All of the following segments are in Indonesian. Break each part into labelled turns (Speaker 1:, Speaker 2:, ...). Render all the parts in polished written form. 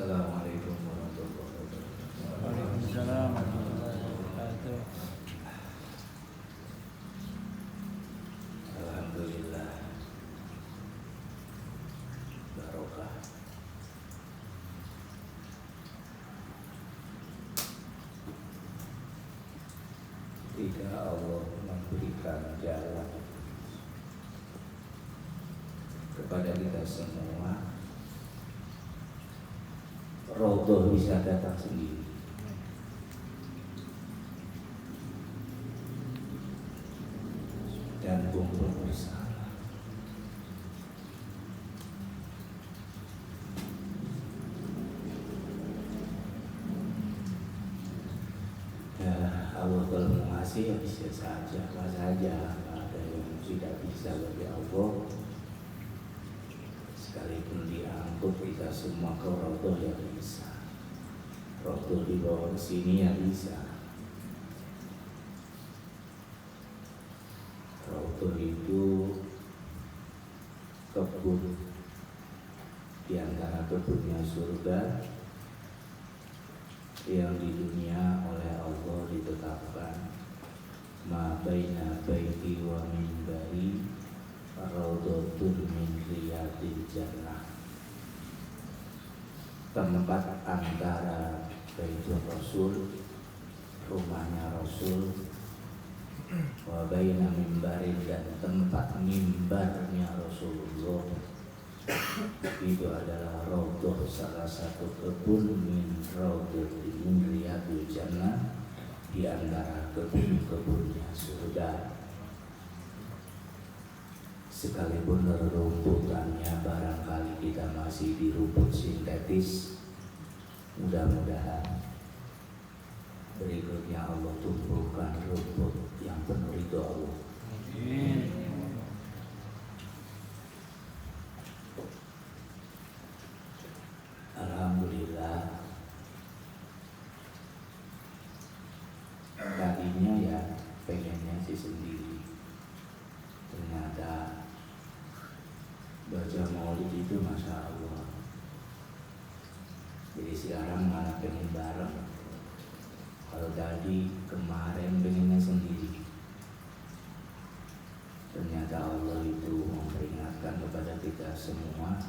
Speaker 1: Assalamualaikum warahmatullahi wabarakatuh.
Speaker 2: Waalaikumsalam warahmatullahi wabarakatuh.
Speaker 1: Alhamdulillah barokah. Jika Allah memberikan jalan kepada kita semua, Raudhah bisa datang sendiri. Dan kumpul bersama. Ya, Allah kalau mengasih ya bisa saja, apa saja, ada yang tidak bisa bagi Allah. Sekalipun diangkut kita semua ke Raudhah ya bisa. Raudhah dibawa ke sini ya bisa. Raudhah itu kebun di antara kebunnya surga yang di dunia oleh Allah ditetapkan ma baina baiti wa minbari raudhatun min riyadil jannah, tempat antara Baitul Rasul, rumahnya Rasul, wa baina mimbarin, dan tempat mimbarnya Rasulullah, itu adalah Raudhah, salah satu kebun min raudhatin min riyadil jannah, di antara kebun-kebunnya surga. Sekalipun rumputannya barangkali kita masih di rumput sintetis, mudah-mudahan berikutnya Allah tumbuhkan rumput yang penuh ridho Allah.
Speaker 2: Amin.
Speaker 1: Alhamdulillah. Tadinya ya pengennya sih sendiri, ternyata baca maulid itu Masya Allah. Jadi sekarang malah pengen bareng. Kalau tadi kemarin pengennya sendiri, ternyata Allah itu memperingatkan kepada kita semua,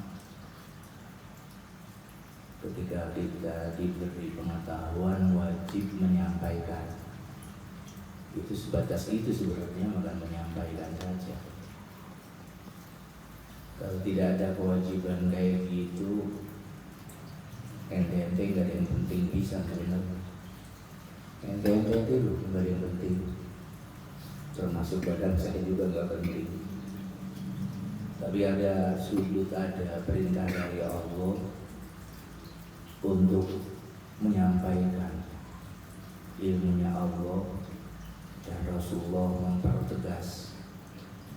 Speaker 1: ketika kita diberi pengetahuan wajib menyampaikan. Itu sebatas itu sebenarnya, maka menyampaikan saja. Kalau tidak ada kewajiban kayak gitu, ente-ente gak ada yang penting bisa sebenarnya. Ente-ente itu gak ada yang penting, termasuk badan saya juga gak penting. Tapi ada sudut, ada perintah dari Allah untuk menyampaikan ilmunya Allah, dan Rasulullah mempertegas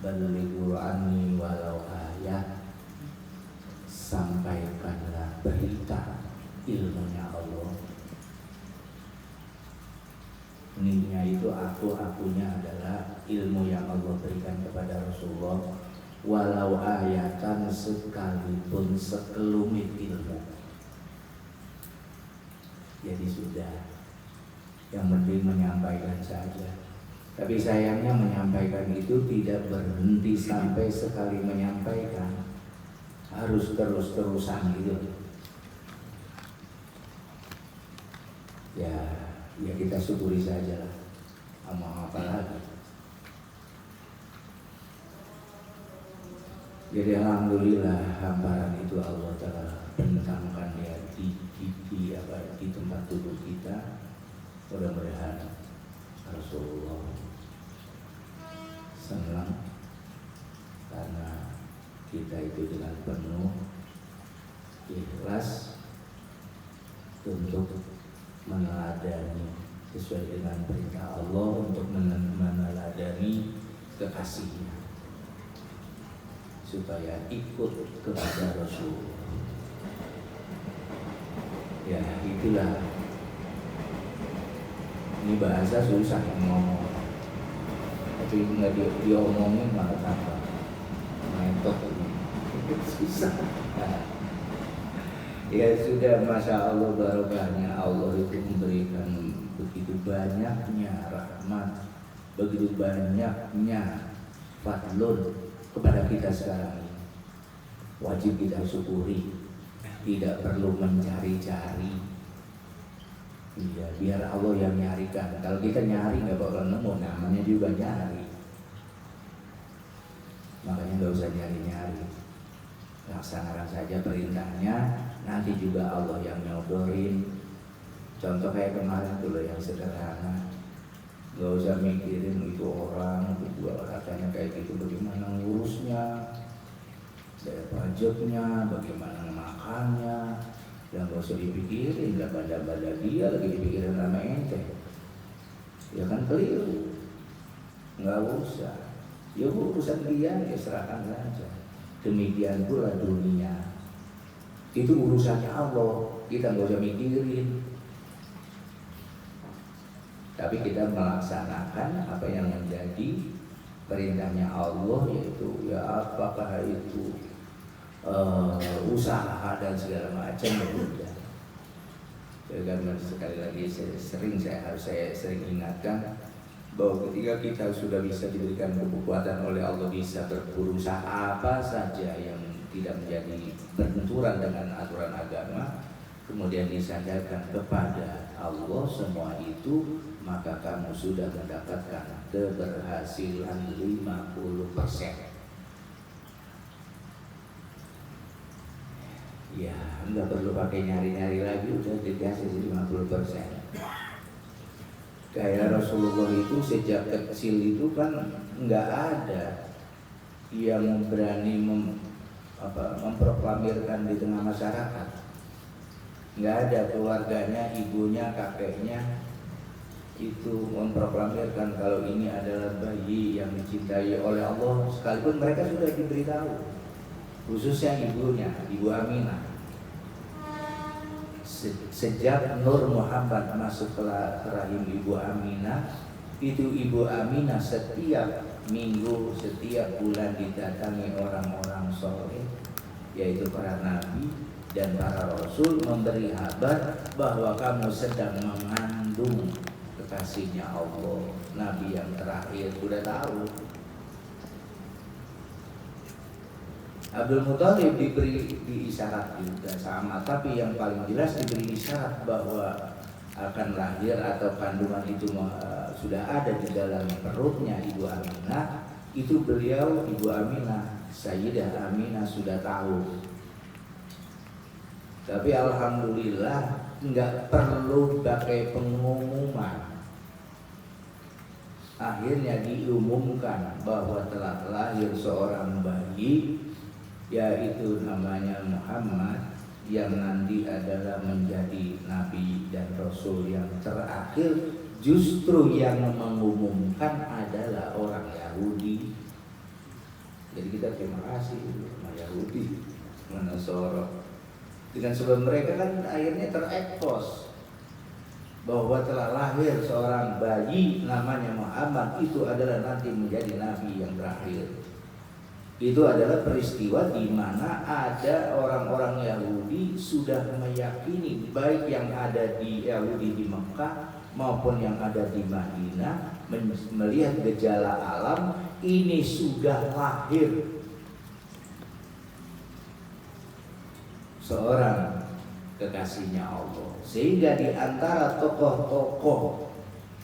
Speaker 1: balighu anni walau ayat, sampaikanlah berita ilmunya Allah. Ninya itu akunya adalah ilmu yang Allah berikan kepada Rasulullah, walau ayatan, sekalipun sekelumit ilmu. Jadi sudah, yang penting menyampaikan saja. Tapi sayangnya menyampaikan itu tidak berhenti sampai sekali menyampaikan, harus terus-terusan gitu. Ya kita syukuri saja lah, sama apa lagi. Jadi alhamdulillah hamparan itu Allah telah bentangkan ya di tempat duduk kita. Mudah-mudahan Rasulullah senang karena kita itu dengan penuh ikhlas untuk meneladani sesuai dengan perintah Allah, untuk meneladani kekasihnya, supaya ikut kepada Rasul. Ya itulah, ini bahasa susah yang ngomong, tapi nggak diomongin malah tambah mentok, itu susah. Ya sudah, masya Allah, barokahnya Allah itu memberikan begitu banyaknya rahmat, begitu banyaknya fadlun kepada kita sekarang ini. Wajib kita syukuri, tidak perlu mencari-cari. Iya, biar Allah yang nyarikan. Kalau kita nyari nggak bakal nemu, namanya juga nyari. Makanya nggak usah nyari-nyari, laksanakan saja perintahnya, nanti juga Allah yang nyodorin. Contoh kayak kemarin dulu yang sederhana, nggak usah mikirin itu orang juga katanya kayak gitu, bagaimana ngurusnya, bayar pajaknya, bagaimana makannya, dan nggak usah dipikirin, lah banda-banda dia lagi dipikirin sama ente, ya kan keliru, nggak usah. Ya urusan dia, ya serahkan saja. Demikian pula dunia, itu urusannya Allah, kita nggak usah mikirin. Tapi kita melaksanakan apa yang menjadi perintahnya Allah, yaitu ya apakah itu usaha dan segala macam berbeda. Karena sekali lagi saya sering ingatkan bahwa ketika kita sudah bisa diberikan kekuatan oleh Allah, bisa berusaha apa saja yang tidak menjadi berbenturan dengan aturan agama, kemudian disandarkan kepada Allah semua itu, maka kamu sudah mendapatkan keberhasilan 50%. Ya, nggak perlu pakai nyari-nyari lagi, udah dikasih 50%. Kayak Rasulullah itu sejak kecil itu kan nggak ada yang berani memproklamirkan di tengah masyarakat. Nggak ada keluarganya, ibunya, kakeknya itu memproklamirkan kalau ini adalah bayi yang dicintai oleh Allah, sekalipun mereka sudah diberitahu, khususnya ibunya, Ibu Aminah. Sejak Nur Muhammad masuk ke rahim Ibu Aminah, itu Ibu Aminah setiap minggu, setiap bulan didatangi orang-orang soleh, yaitu para nabi dan para rasul, memberi kabar bahwa kamu sedang mengandung kekasihnya Allah, nabi yang terakhir. Sudah tahu. Abdul Muthalib diberi isyarat juga sama, tapi yang paling jelas diberi isyarat bahwa akan lahir atau kandungan itu sudah ada di dalam perutnya Ibu Aminah. Itu beliau, Ibu Aminah, Sayyidah Aminah sudah tahu. Tapi alhamdulillah nggak perlu pakai pengumuman. Akhirnya diumumkan bahwa telah lahir seorang bayi, yaitu namanya Muhammad, yang nanti adalah menjadi nabi dan rasul yang terakhir. Justru yang mengumumkan adalah orang Yahudi. Jadi kita terima kasih sama Yahudi, Nasara. Dengan sebab mereka kan akhirnya terekspos bahwa telah lahir seorang bayi namanya Muhammad, itu adalah nanti menjadi nabi yang terakhir. Itu adalah peristiwa di mana ada orang-orang Yahudi sudah meyakini, baik yang ada di Yahudi di Mekah maupun yang ada di Madinah, melihat gejala alam ini sudah lahir seorang kekasihnya Allah. Sehingga di antara tokoh-tokoh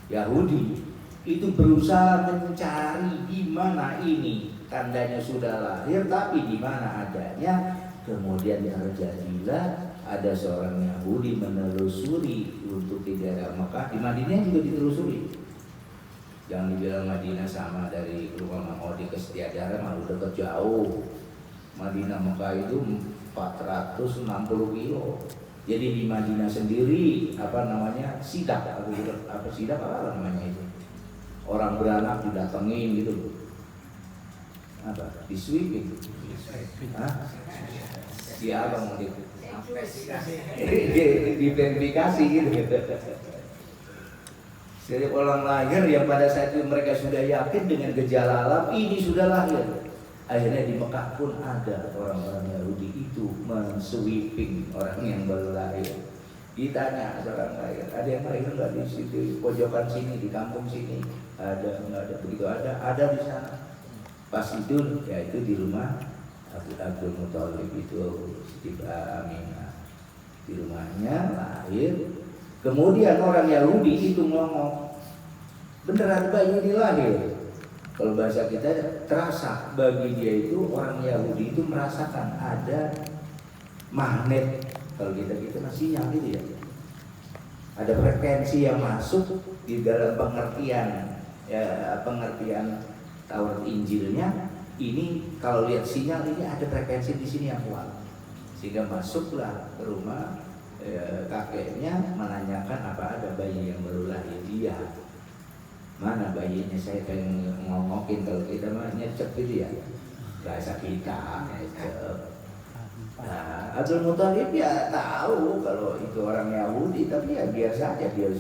Speaker 1: Yahudi itu berusaha mencari di mana ini tandanya sudah lahir, tapi di mana adanya. Kemudian terjadilah ada seorang Yahudi menelusuri untuk di daerah Mekah, di Madinah juga ditelusuri. Jangan dibilang Madinah sama dari rumah Mang Odi ke Setiadara, malu dekat jauh. Madinah Mekah itu 460 kilo. Jadi di Madinah sendiri sidak, sidak apa namanya itu? Orang beranak didatengin gitu loh. Apa? Di sweeping. Hah? Siapa mau itu? Diverifikasi gitu. Jadi orang lahir yang pada saat itu mereka sudah yakin dengan gejala alam ini sudah lahir. Akhirnya di Mekah pun ada orang-orang Yahudi itu mensweeping orang yang baru lahir. Ditanya orang lahir, ada yang lahir nggak di situ pojokan sini, di kampung sini? Ada nggak ada? Begitu ada di sana. Pas itu ya itu di rumah Abdul Muthalib itu Siti Aminah, di rumahnya lahir. Kemudian orang Yahudi itu ngomong, beneran bayi ini lahir. Kalau bahasa kita terasa bagi dia itu orang Yahudi itu merasakan ada magnet. Kalau kita masih sinyal gitu ya. Ada frekuensi yang masuk di dalam pengertian Taurat Injilnya. Ini kalau lihat sinyal ini ada frekuensi di sini yang kuat. Sehingga masuklah ke rumah kakeknya menanyakan apa ada bayi yang baru lahir. Dia mana bayinya, saya pengen ngomokin, kalau kita mah nyecep gitu ya, bahasa kita nyecep. Nah, Abdul Muthalib ya tahu kalau itu orang Yahudi, tapi ya biasa aja, dia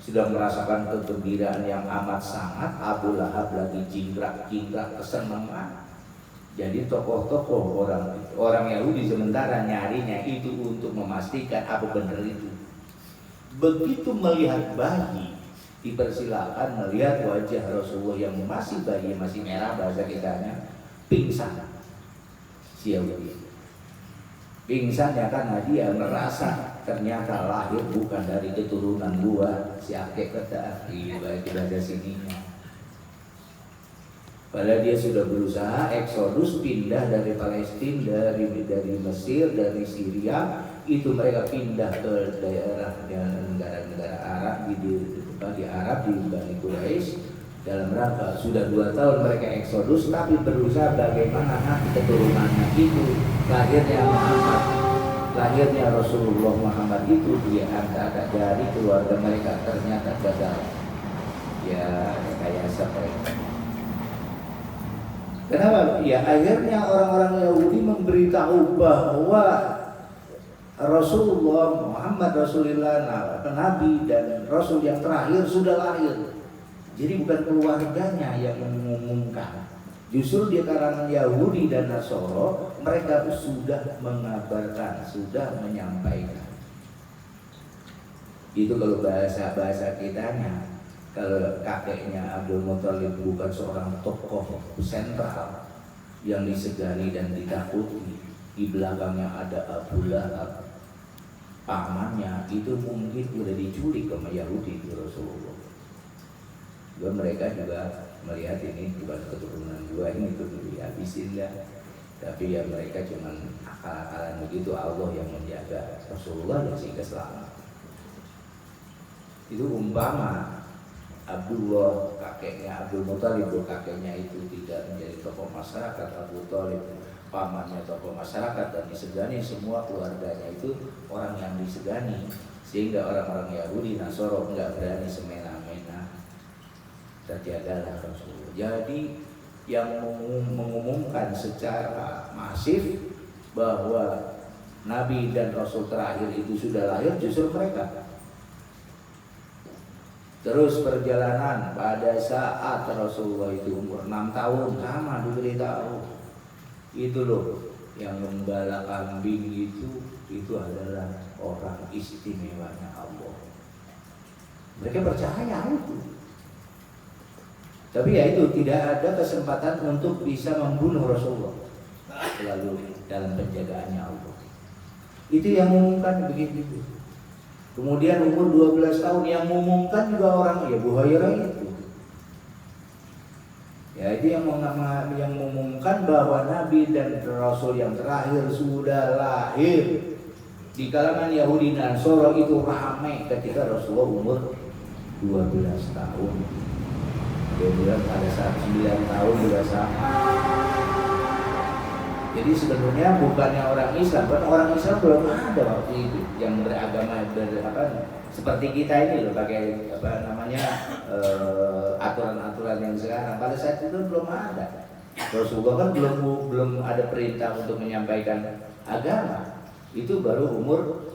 Speaker 1: sudah merasakan kegembiraan yang amat sangat. Abu Lahab lagi jingkrak kesenangan. Jadi tokoh-tokoh orang Yahudi sementara nyarinya itu untuk memastikan apa benar itu. Begitu melihat bayi, dipersilakan melihat wajah Rasulullah yang masih bayi, masih merah bahasa kitanya, pingsan. Si Yahudi pingsan ya karena dia merasa ternyata lahir bukan dari keturunan gua, si akek kata itu ada sininya. Padahal dia sudah berusaha eksodus, pindah dari Palestina, dari Mesir, dari Syria, itu mereka pindah ke daerah negara-negara Arab di Arab, di Bani Quraisy, dalam rangka sudah 2 tahun mereka eksodus, tapi berusaha bagaimana nanti keturunannya itu lahirnya Rasulullah Muhammad itu diangkat dari keluarga mereka, ternyata gagal. Ya kayak seperti kenapa? Ya akhirnya orang-orang Yahudi memberitahu bahwa Rasulullah Muhammad Rasulullah Nabi dan Rasul yang terakhir sudah lahir. Jadi bukan keluarganya yang mengumumkan. Justru di kalangan Yahudi dan Nasoro mereka sudah mengabarkan, sudah menyampaikan. Itu kalau bahasa kitanya. Kalau kakeknya Abdul Muthalib bukan seorang tokoh sentral yang disegani dan ditakuti, di belakangnya ada Abu Lahab, pamannya itu mungkin sudah diculik sama Yahudi di Rasulullah. Dan mereka juga melihat ini bukan keturunan gua, ini tuh dihabisin dah. Tapi ya mereka cuma akal-akalan begitu, Allah yang menjaga Rasulullah dan sehingga selamat. Itu umpama Abdullah kakeknya Abdul Muthalib, kakeknya itu tidak menjadi tokoh masyarakat, Abu Thalib pamannya tokoh masyarakat dan disegani, semua keluarganya itu orang yang disegani, sehingga orang-orang Yahudi Nasoro enggak berani semena-mena. Terjagalah Rasulullah. Jadi yang mengumumkan secara masif bahwa Nabi dan Rasul terakhir itu sudah lahir justru mereka. Terus perjalanan pada saat Rasulullah itu umur 6 tahun sama diberitahu. Itu loh yang menggala kambing itu adalah orang istimewanya Allah. Mereka percaya itu. Tapi ya itu tidak ada kesempatan untuk bisa membunuh Rasulullah. Selalu dalam penjagaannya Allah. Itu yang mengumumkan begitu. Kemudian umur 12 tahun yang mengumumkan juga orang Abu Hurairah itu. Ya itu yang mengumumkan bahwa Nabi dan Rasul yang terakhir sudah lahir. Di kalangan Yahudi dan Nasoro itu ramai ketika Rasulullah umur 12 tahun. Dia bilang pada saat 9 tahun sudah sama. Jadi sebenarnya bukannya orang Islam, kan orang Islam belum ada waktu itu yang beragama seperti kita ini loh, pakai aturan-aturan yang sekarang. Pada saat itu belum ada. Rasulullah kan belum ada perintah untuk menyampaikan agama. Itu baru umur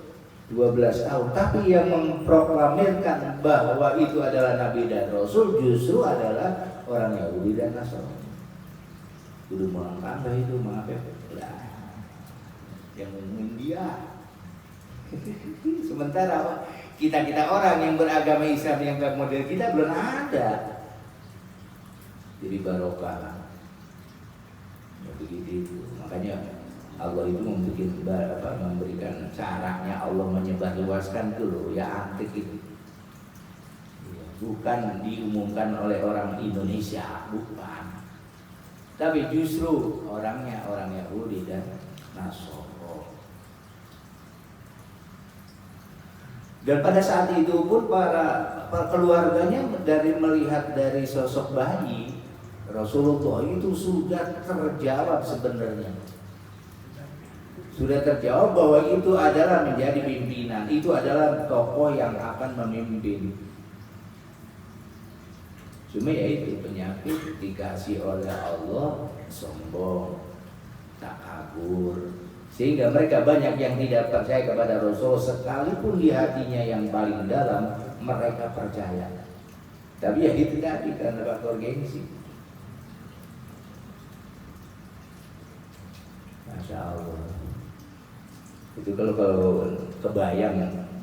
Speaker 1: 12 tahun. Tapi yang memproklamirkan bahwa itu adalah Nabi dan Rasul justru adalah orang Yahudi dan Nasrani. Udah melangkah itu maaf ya. Lah, yang ngomongin dia. Sementara kita orang yang beragama Islam yang kayak model kita belum ada. Jadi barokah. Ya, begitu. Makanya Allah itu memberikan caranya Allah menyebarluaskan dulu ya antik itu. Bukan diumumkan oleh orang Indonesia, bukan. Tapi justru orangnya orang Yahudi dan Nasoro. Dan pada saat itu pun para keluarganya dari melihat dari sosok bayi Rasulullah itu sudah terjawab sebenarnya. Sudah terjawab bahwa itu adalah menjadi pimpinan, itu adalah tokoh yang akan memimpin. Cuma ya itu penyakit dikasih oleh Allah sombong, takabur, sehingga mereka banyak yang tidak percaya kepada Rasul sekalipun di hatinya yang paling dalam mereka percaya. Tapi ya itu tadi karena faktor gengsi. Masya Allah. Itu kalau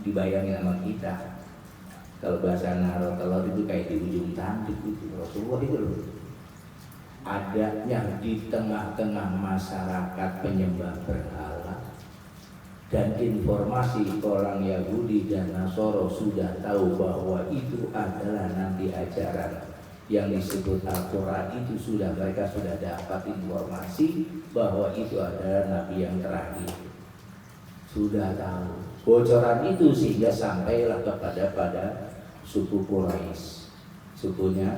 Speaker 1: dibayangin sama kita. Kalau bahasa Narotelor itu kayak di ujung tanduk itu Rasulullah itu loh. Adanya di tengah-tengah masyarakat penyembah berhala dan informasi orang Yahudi dan Nasoro sudah tahu bahwa itu adalah nanti ajaran yang disebut Al-Quran itu mereka sudah dapat informasi bahwa itu adalah Nabi yang terakhir. Sudah tahu bocoran itu sehingga sampailah pada suku Quraisy, sukunya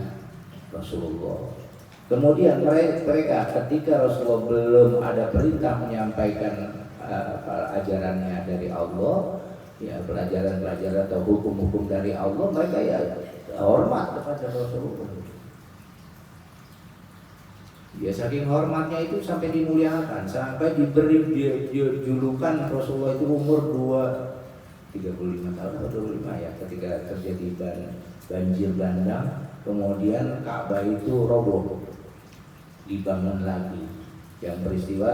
Speaker 1: Rasulullah. Kemudian mereka ketika Rasulullah belum ada perintah menyampaikan ajarannya dari Allah, ya pelajaran-pelajaran atau hukum-hukum dari Allah, mereka ya hormat kepada Rasulullah. Ya saking hormatnya itu sampai dimuliakan, sampai diberi julukan Rasulullah itu umur 35 tahun atau 25 ya ketika terjadi banjir bandang, kemudian Ka'bah itu roboh, dibangun lagi. Yang peristiwa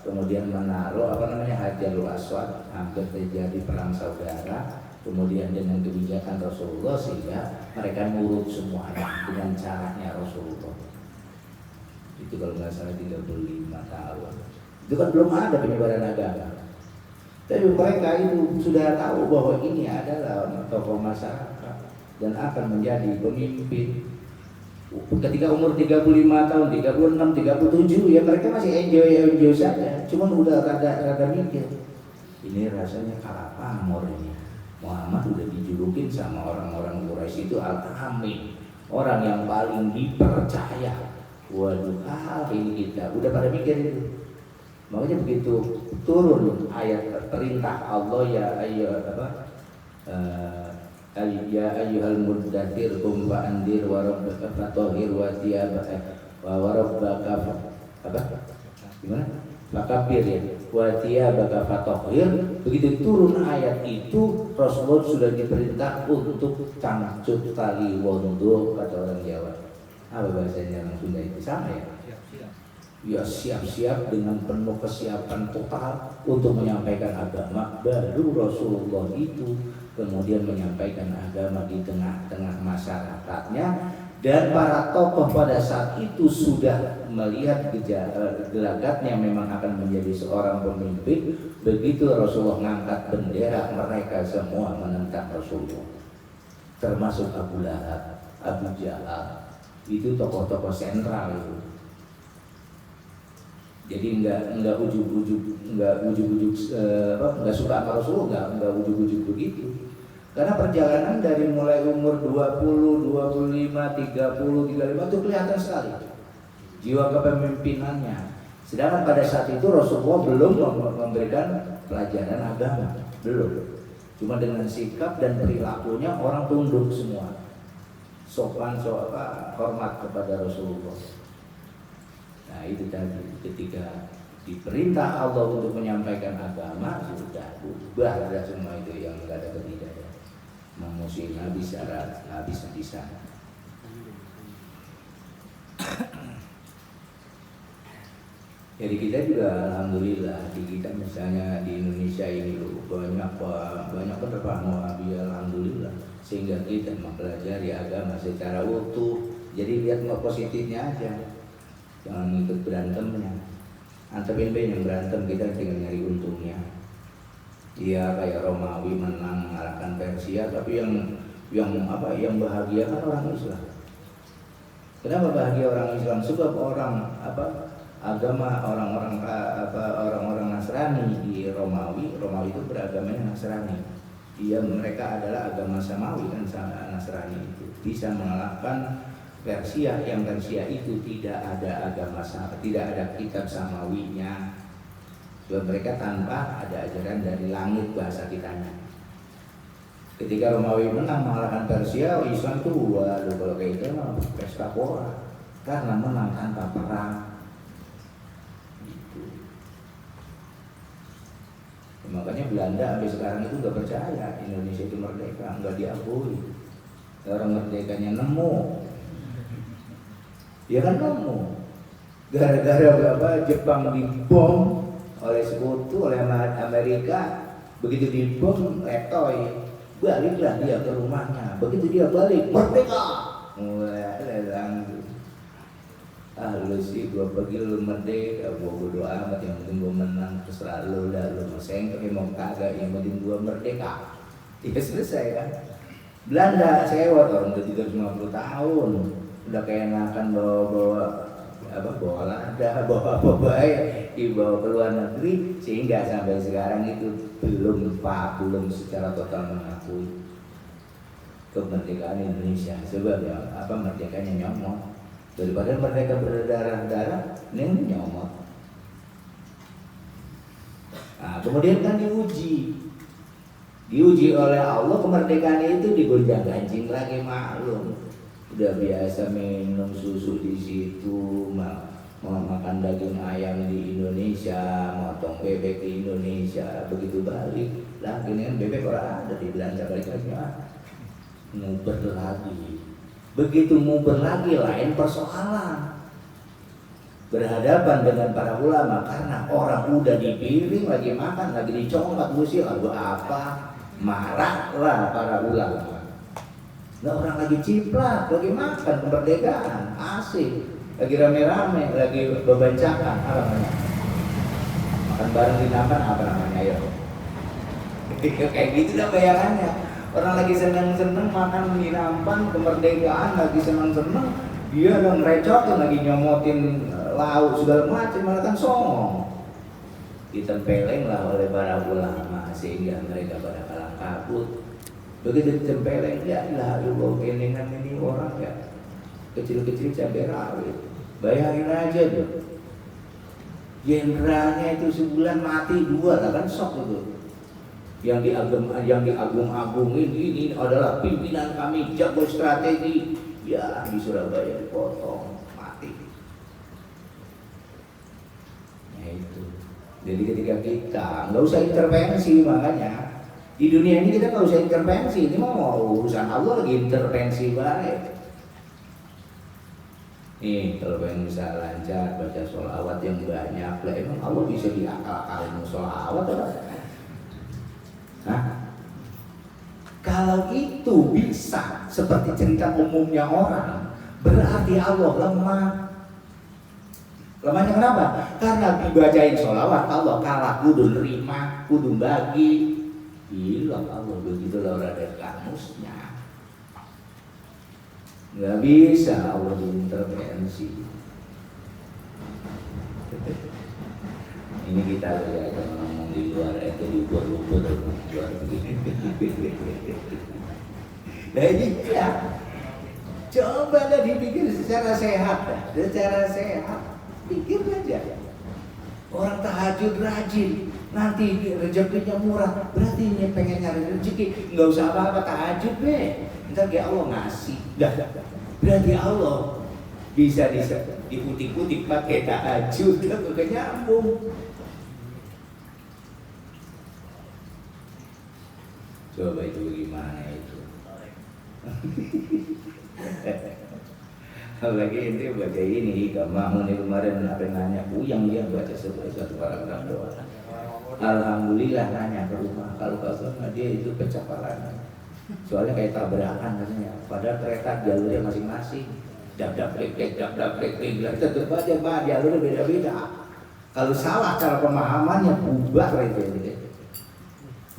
Speaker 1: kemudian menaruh Hajarul Aswad, hampir terjadi perang saudara. Kemudian dengan kebijakan Rasulullah sehingga mereka nurut semuanya dengan caranya Rasulullah. Itu kalau nggak salah 35 tahun. Itu kan belum ada penyebaran agama. Tapi mereka itu sudah tahu bahwa ini adalah tokoh masyarakat dan akan menjadi pemimpin. Ketika umur 35 tahun, 36, 37 ya mereka masih enjoy saja. Cuman udah rada mikir. Ini rasanya kalah pamor ini. Muhammad udah dijulukin sama orang-orang Quraisy itu Al-Amin, orang yang paling dipercaya. Waduh, ini kita udah pada mikir itu. Makanya begitu turun ayat perintah Allah ya ayyuhal muddathir qum fa'andir wa rabbaka fatahhir wa rabbaka gimana? Fakabir ya. Wa thiyabaka fatahhir. Begitu turun ayat itu Rasulullah sudah diperintah untuk cangcut tali wudu kata orang Jawa. Apa bahasanya orang Sunda itu sama ya? Ya siap-siap dengan penuh kesiapan total untuk menyampaikan agama. Baru Rasulullah itu kemudian menyampaikan agama di tengah-tengah masyarakatnya. Dan para tokoh pada saat itu sudah melihat gelagatnya memang akan menjadi seorang pemimpin. Begitu Rasulullah mengangkat bendera, mereka semua menentang Rasulullah. Termasuk Abu Lahab, Abu Jahal. Itu tokoh-tokoh sentral itu. Jadi enggak ujuk-ujuk enggak suka sama Rasulullah, enggak ujuk-ujuk begitu. Karena perjalanan dari mulai umur 20, 25, 30, 35 itu kelihatan sekali jiwa kepemimpinannya. Sedangkan pada saat itu Rasulullah belum memberikan pelajaran agama, belum. Cuma dengan sikap dan perilakunya orang tunduk semua. Sopan, hormat kepada Rasulullah. Nah itu tadi ketika diperintah Allah untuk menyampaikan agama sudah ubah ada semua itu yang tidak ada ketidak. Memusuhi Nabi secara habis-habisan. Jadi kita juga alhamdulillah di kita misalnya di Indonesia ini loh, banyak penerbangan Wahabi alhamdulillah, sehingga kita mempelajari agama secara utuh. Jadi lihat nggak positifnya aja, jangan ikut berantemnya. Antepin yang berantem, kita tinggal nyari untungnya. Dia kayak Romawi menang mengalahkan Persia, tapi yang bahagia kan orang Islam. Kenapa bahagia orang Islam? Sebab agama orang-orang Nasrani di Romawi itu beragamanya Nasrani. Mereka adalah agama Samawi kan, Nasrani itu bisa mengalahkan Persia, yang Persia itu tidak ada agama tidak ada kitab Samawinya. Sebab mereka tanpa ada ajaran dari langit bahasa kitanya. Ketika Romawi menang mengalahkan Persia, Islam itu waduh kalau kayak itu pesta pora karena menang tanpa perang. Makanya Belanda sampai sekarang itu nggak percaya Indonesia itu merdeka, nggak diakui. Orang merdekanya nemu, dia kan nemu. Gara-gara Jepang dibom oleh sekutu, oleh Amerika, begitu dibom letoy, baliklah dia ke rumahnya. Begitu dia balik, merdeka. Lu sih gua pergi lu merdeka, gua berdoa amat, yang penting gua menang, terserah lu dah, lu mau sayang tapi mau kagak, yang penting gua merdeka. Ya selesai kan. Belanda sewot orang udah 350 tahun, udah keenakan bawa lada, bawa dibawa ke luar negeri, sehingga sampai sekarang itu belum secara total mengakui kemerdekaan Indonesia. Sebab merdekanya nyomot. Daripada mereka berdarah-darah, ini nyomot. Nah, kemudian kan diuji oleh Allah, kemerdekaan itu digonjang-ganjing lagi, maklum. Udah biasa minum susu di situ, makan daging ayam di Indonesia, motong bebek di Indonesia, begitu balik lagi dengan bebek orang ada di Belanda, balik lagi nguber lagi. Begitu nguber lagi lain persoalan, berhadapan dengan para ulama, karena orang udah dipiring lagi makan, lagi dicongkat musil, lalu apa? Marahlah para ulama. Nah, orang lagi ciplak, lagi makan kemerdekaan, asik, lagi rame-rame, lagi bebancakan, apa namanya? Makan bareng di nampan, apa namanya? Ayo. Kayak gitu dah bayangannya. Orang lagi seneng-seneng makan di nampan kemerdekaan, lagi seneng-seneng, dia udah ngerecotin, lagi nyomotin lauk segala macam, malah kan songong. Ditempeleng lah oleh para ulama sehingga mereka pada kalang kabut. Begitu ditempeleng, ya lah lu genengan ini orang ya kecil-kecil cabai rawit. Bayangin aja tuh, jenderalnya itu sebulan mati 2 lah kan, sok itu. Yang diagung-agungin ini adalah pimpinan kami, jago strategi. Ya di Surabaya dipotong mati. Ya itu. Jadi ketika kita nggak usah intervensi, makanya di dunia ini kita nggak usah intervensi. Ini mau urusan Allah, lagi intervensi baik. Nih kalau pengen bisa lancar baca sholawat yang banyak, lah emang Allah bisa diakal-akalin sholawat atau? Nah, kalau itu bisa seperti cerita umumnya orang, berarti Allah lemah. Lemahnya kenapa? Karena dibacain sholawat Allah kalah, kudu nerima, kudu bagi. Gila Allah, begitu lah ada kamusnya. Nggak bisa Allah diintervensi. Ini kita lihat ngomong di luar itu diubur-ubur luar begini. Nah ini ya, coba dah dipikir secara sehat, pikir aja. Orang tahajud rajin, nanti rezekinya murah, berarti ini pengen nyari rezeki, nggak usah apa-apa tahajud deh, ntar kayak Allah ngasih. Berarti Allah bisa dikutik-kutik pakai tahajud, kan nyambung. Coba itu gimana itu? Lagi ente baca ini, Mahmun kemarin apa nanya Buyang dia baca satu paragraf doang. Alhamdulillah nanya ke rumah, kalau nggak dia itu pecah kepala. Soalnya kayak tabrakan katanya, padahal kereta jalurnya masing-masing. Dap klik, tetap aja mah jalurnya beda-beda. Kalau salah cara pemahamannya bubar itu.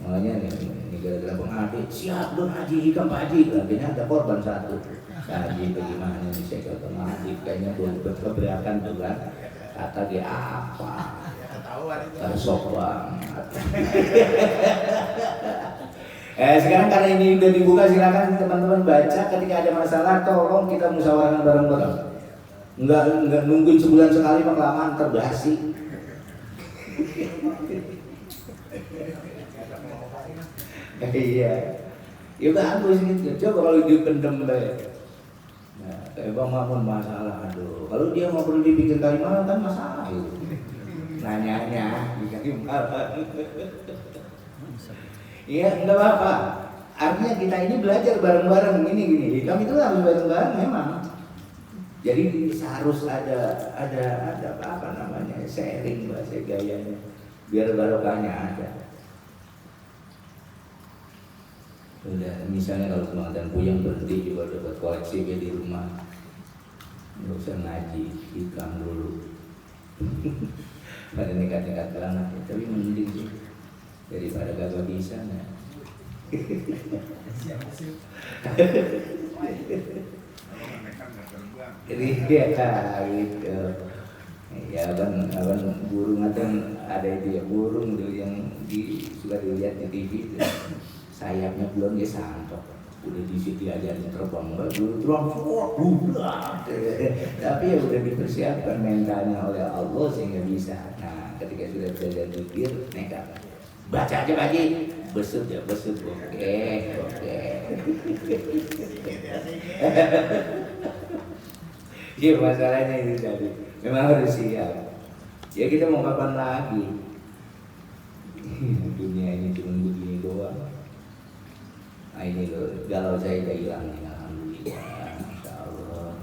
Speaker 1: Makanya ini gara-gara pengadi, siap dong haji hikam Pak Haji, akhirnya ada korban satu. Haji bagaimana nih saya ke pengadi, kayaknya belum keberatan tuh kan. Kata dia apa? Tersok banget. Sekarang karena ini udah dibuka, silakan teman-teman baca. Ketika ada masalah tolong kita musyawarahkan bareng-bareng. Enggak nungguin sebulan sekali kelamaan terbasi. Iya. Ya bagus gitu. Coba kalau dipendem deh. Nah, kayak Bang Mahmun masalah aduh. Kalau dia mau perlu dibikin Kalimantan masalah itu. Nanyanya di Kalimantan. Iya, enggak apa-apa. Artinya kita ini belajar bareng-bareng gini. Kami itu harus bareng-bareng memang. Jadi harus ada apa namanya sharing bahasa gayanya biar barokahnya ada. Udah, misalnya kalau Kalimantan Puyang berhenti juga dapat koleksi dia di rumah. Nggak usah ngaji, hikam dulu. Pada nekat-nekat banget, tapi mending sih daripada gak bisa ya. Jadi dia gitu. Ya abang burung ada itu ya, burung tuh yang suka dilihat di TV itu. Sayapnya belum dia santok, udah di situ diajarin terbang, tapi ya udah dipersiapkan mentalnya oleh Allah sehingga bisa. Nah ketika sudah belajar zikir nekat, baca aja lagi, besut ya besut, oke. Iya masalahnya itu tadi, memang harus siap. Ya kita mau kapan lagi? Dunia ini cuma begini doang. Nah ini loh, galau saya udah hilang nih, alhamdulillah, insya Allah.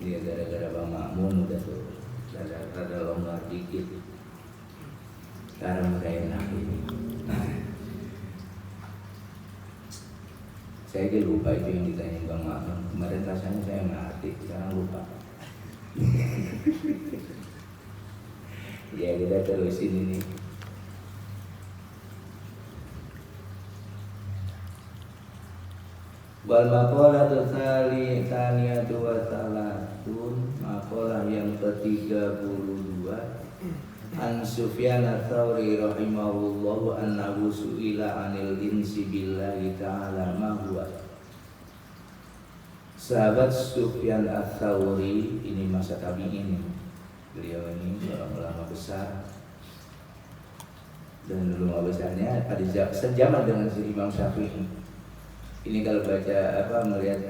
Speaker 1: Dia gara-gara Bang Mahmun udah tuh, rada longgar dikit. Sekarang udah enak ini. Saya dia lupa itu yang ditanya Bang Mahmun. Kemarin rasanya saya ngerti, sekarang lupa. Ya kita terusin ini. Wal maqalatu tsaniyatu wa salatun, maqalah yang ke-32 An Sufyan ats-Tsauri rahimahullahu annahu su'ila 'anil insi billahi ta'ala ma huwa. Sahabat Sufyan ats-Tsauri ini masa tabi'in. Beliau ini seorang ulama besar. Dan ulama besarnya pada sejaman dengan si Imam Syafi'i. Ini kalau melihat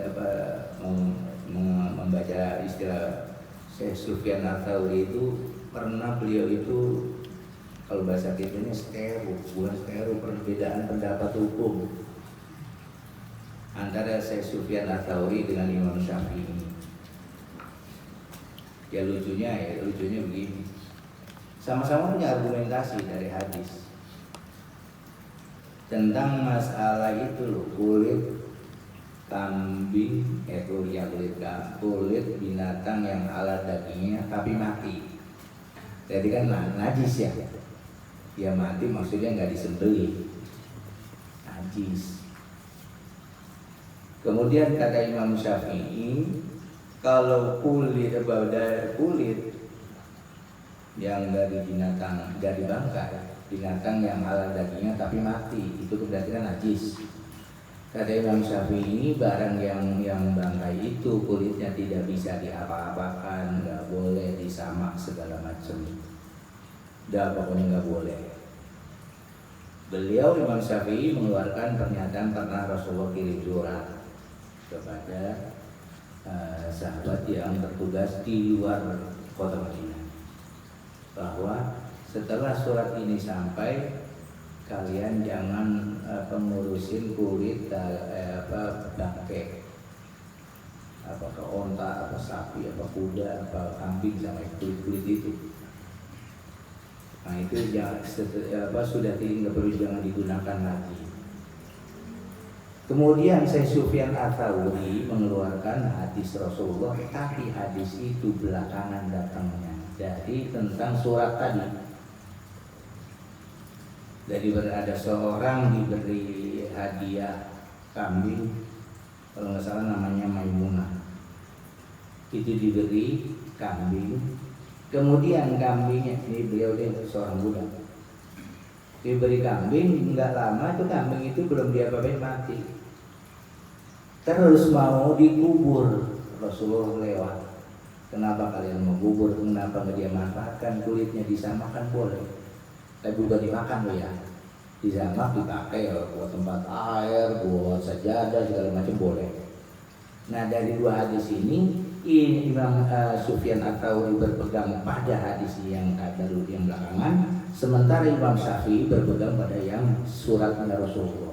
Speaker 1: membaca istilah Syekh Sufyan ats-Tsauri itu pernah beliau itu kalau bahasa kitanya bukan stereo, perbedaan pendapat hukum antara Syekh Sufyan ats-Tsauri dengan Imam Syafi'i. Ya lucunya begini, sama-sama punya argumentasi dari hadis tentang masalah itu loh, kulit kambing kulit binatang yang ala dagingnya tapi mati. Jadi kan najis ya mati maksudnya nggak disembelih, najis. Kemudian kata Imam Syafi'i, kalau kulit yang dari binatang, dari bangkai binatang yang ala dagingnya tapi mati, itu berarti kan najis. Kata Imam Syafi'i, barang yang bangkai itu kulitnya tidak bisa diapa-apakan, nggak boleh disamak segala macam, pokoknya nggak boleh. Beliau Imam Syafi'i mengeluarkan pernyataan pernah Rasulullah kirim surat kepada sahabat yang bertugas di luar kota Madinah bahwa setelah surat ini sampai, kalian jangan pengurusin kulit bangkai apakah onta, apa sapi, apa kuda, apa kambing sama kulit-kulit itu. Nah itu sudah tidak perlu, jangan digunakan lagi. Kemudian Syekh Sufyan Ats-Tsauri mengeluarkan hadis Rasulullah, tapi hadis itu belakangan datangnya. Jadi tentang surat tadi. Jadi ada seorang diberi hadiah kambing, kalau nggak salah namanya Maimunah. Itu diberi kambing. Kemudian kambingnya, ini beliau seorang budak, diberi kambing, nggak lama itu kambing itu belum diapa-apain mati. Terus mau dikubur, Rasulullah lewat. Kenapa kalian mau kubur? Kenapa nggak dia manfaatkan kulitnya, disamakan boleh, tapi bukan dimakan loh ya. Disamak dipakai buat tempat air, buat sajadah segala macam boleh. Nah dari dua hadis ini Imam Sufyan Ats-Tsauri berpegang pada hadis yang baru yang belakangan, sementara Imam Syafi'i berpegang pada yang suratnya Rasulullah.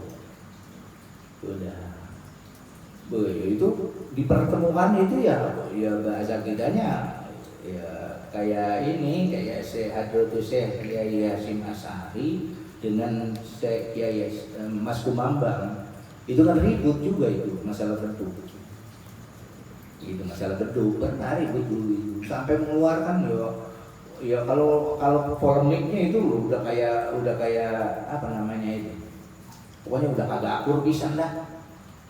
Speaker 1: Sudah, itu dipertemukan itu ya bahasa kitanya ya kayak ini, kayak Syekh Hadratus Syekh Kiai Hasyim Asy'ari dengan Syekh Kiai Mas Kumambang. Itu kan ribut juga itu masalah beduk. Itu masalah beduk pernah ribut dulu sampai mengeluarkan ya kalau polemiknya itu udah kayak apa namanya itu, pokoknya udah kagak akur pisan dah.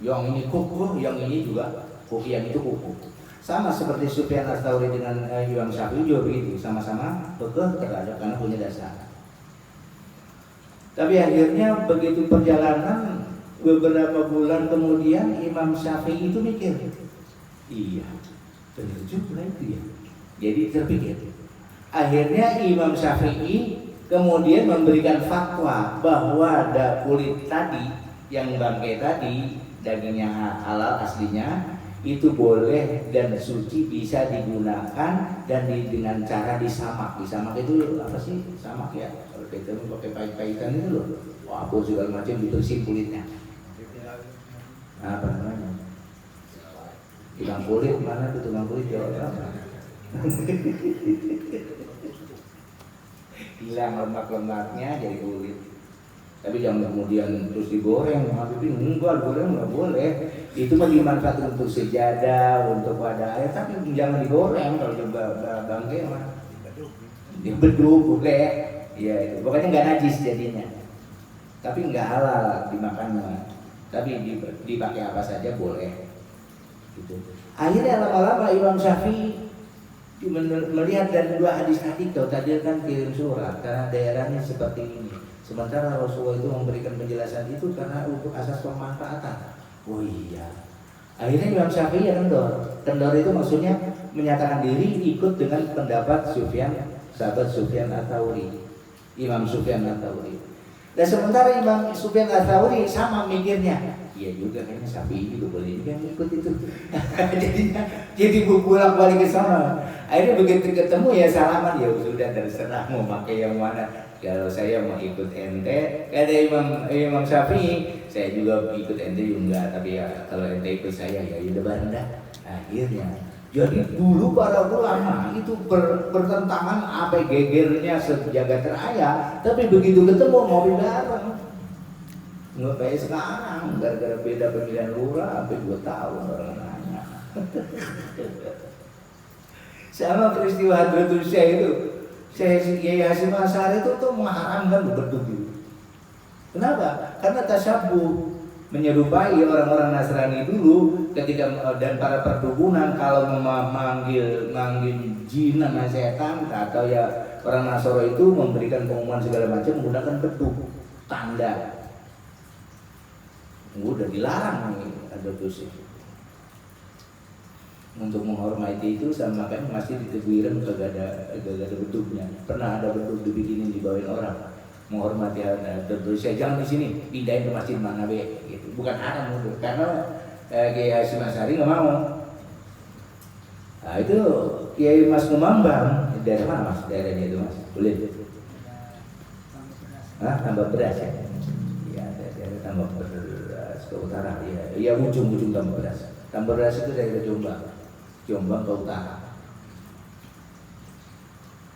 Speaker 1: Yang ini kuku, yang ini juga kuku, yang itu kuku. Sama seperti Sufyan Ats-Tsauri dengan Imam Syafi'i juga begitu, sama-sama kekeh terhadap karena punya dasar. Tapi akhirnya begitu perjalanan beberapa bulan kemudian Imam Syafi'i itu mikir, iya, benar juga itu ya. Jadi terpikir. Akhirnya Imam Syafi'i kemudian memberikan fatwa bahwa kulit tadi yang bangkai tadi, dagingnya halal aslinya, itu boleh dan suci, bisa digunakan dan dengan cara disamak. Disamak itu apa sih? Samak ya. Kalau kita pakai pahit-pahitan itu loh. Wah, segala macam dibersihin kulitnya. Apa namanya? Tukang kulit, mana tuh tukang kulit ya? Hilang lemak-lemaknya jadi kulit. Tapi jangan kemudian terus digoreng, tapi enggak, digoreng nggak boleh. Itu mah dimanfaatkan untuk sejadah, untuk wadah air, tapi jangan digoreng. Kalau coba bangkai mah dibeduk boleh, ya itu. Pokoknya nggak najis jadinya. Tapi nggak halal dimakannya. Tapi dipakai apa saja boleh. Gitu. Akhirnya lama-lama Imam Syafi'i melihat dari dua hadis tadi, tadi kan kirim surat karena daerahnya seperti ini. Sementara Rasulullah itu memberikan penjelasan itu karena untuk asas pemanfaatan. Oh iya. Akhirnya Imam Syafi'i ya kendor. Kendor itu maksudnya menyatakan diri ikut dengan pendapat sahabat Sufyan Ats-Tsauri, Imam Sufyan Ats-Tsauri. Dan sementara Imam Sufyan Ats-Tsauri sama mikirnya, iya juga kayaknya Syafi'i juga boleh juga ikut itu. jadi pulang balik ke sana. Akhirnya begitu ketemu ya salaman, ya sudah terserah mau pakai yang mana. Kalau saya mau ikut ente, ada Imam Syafi'i, saya juga ikut ente juga, tapi ya kalau ente ikut saya ya udah bareng dah. Akhirnya, jadi dulu para ulama itu bertentangan apa gegernya sejagat raya, tapi begitu ketemu mau bareng. Nggak kayak sekarang, gara-gara beda pemilihan lurah, sampai 2 tahun orang nanya. Sama peristiwa Hadratus Syekh itu. Syekh Kiai Hasyim Asy'ari itu tuh mengharamkan beduk itu. Kenapa? Karena tasyabuh, menyerupai orang-orang Nasrani dulu ketika dan para perdukunan kalau memanggil jin sama setan, atau ya orang Nasoro itu memberikan pengumuman segala macam menggunakan beduk tanda. Udah dilarang nih Hadratus Syekh. Untuk menghormati itu sama kan masih di Teguiran kagak ada beduknya. Pernah ada beduk dibikinin dibawain orang. Menghormati Hadratus Syekh, jangan di sini, pindahin ke masjid mana be gitu. Bukan haram itu, karena Kiai Hasyim Asy'ari nggak mau. Nah itu Kiai Mas Kumambang, daerah mana Mas? Daerahnya itu Mas, boleh? Tambah beras ya? Iya, daerah Tambak Beras ke utara, ya ujung Tambak Beras. Tambak Beras itu daerah Jombang ke utara.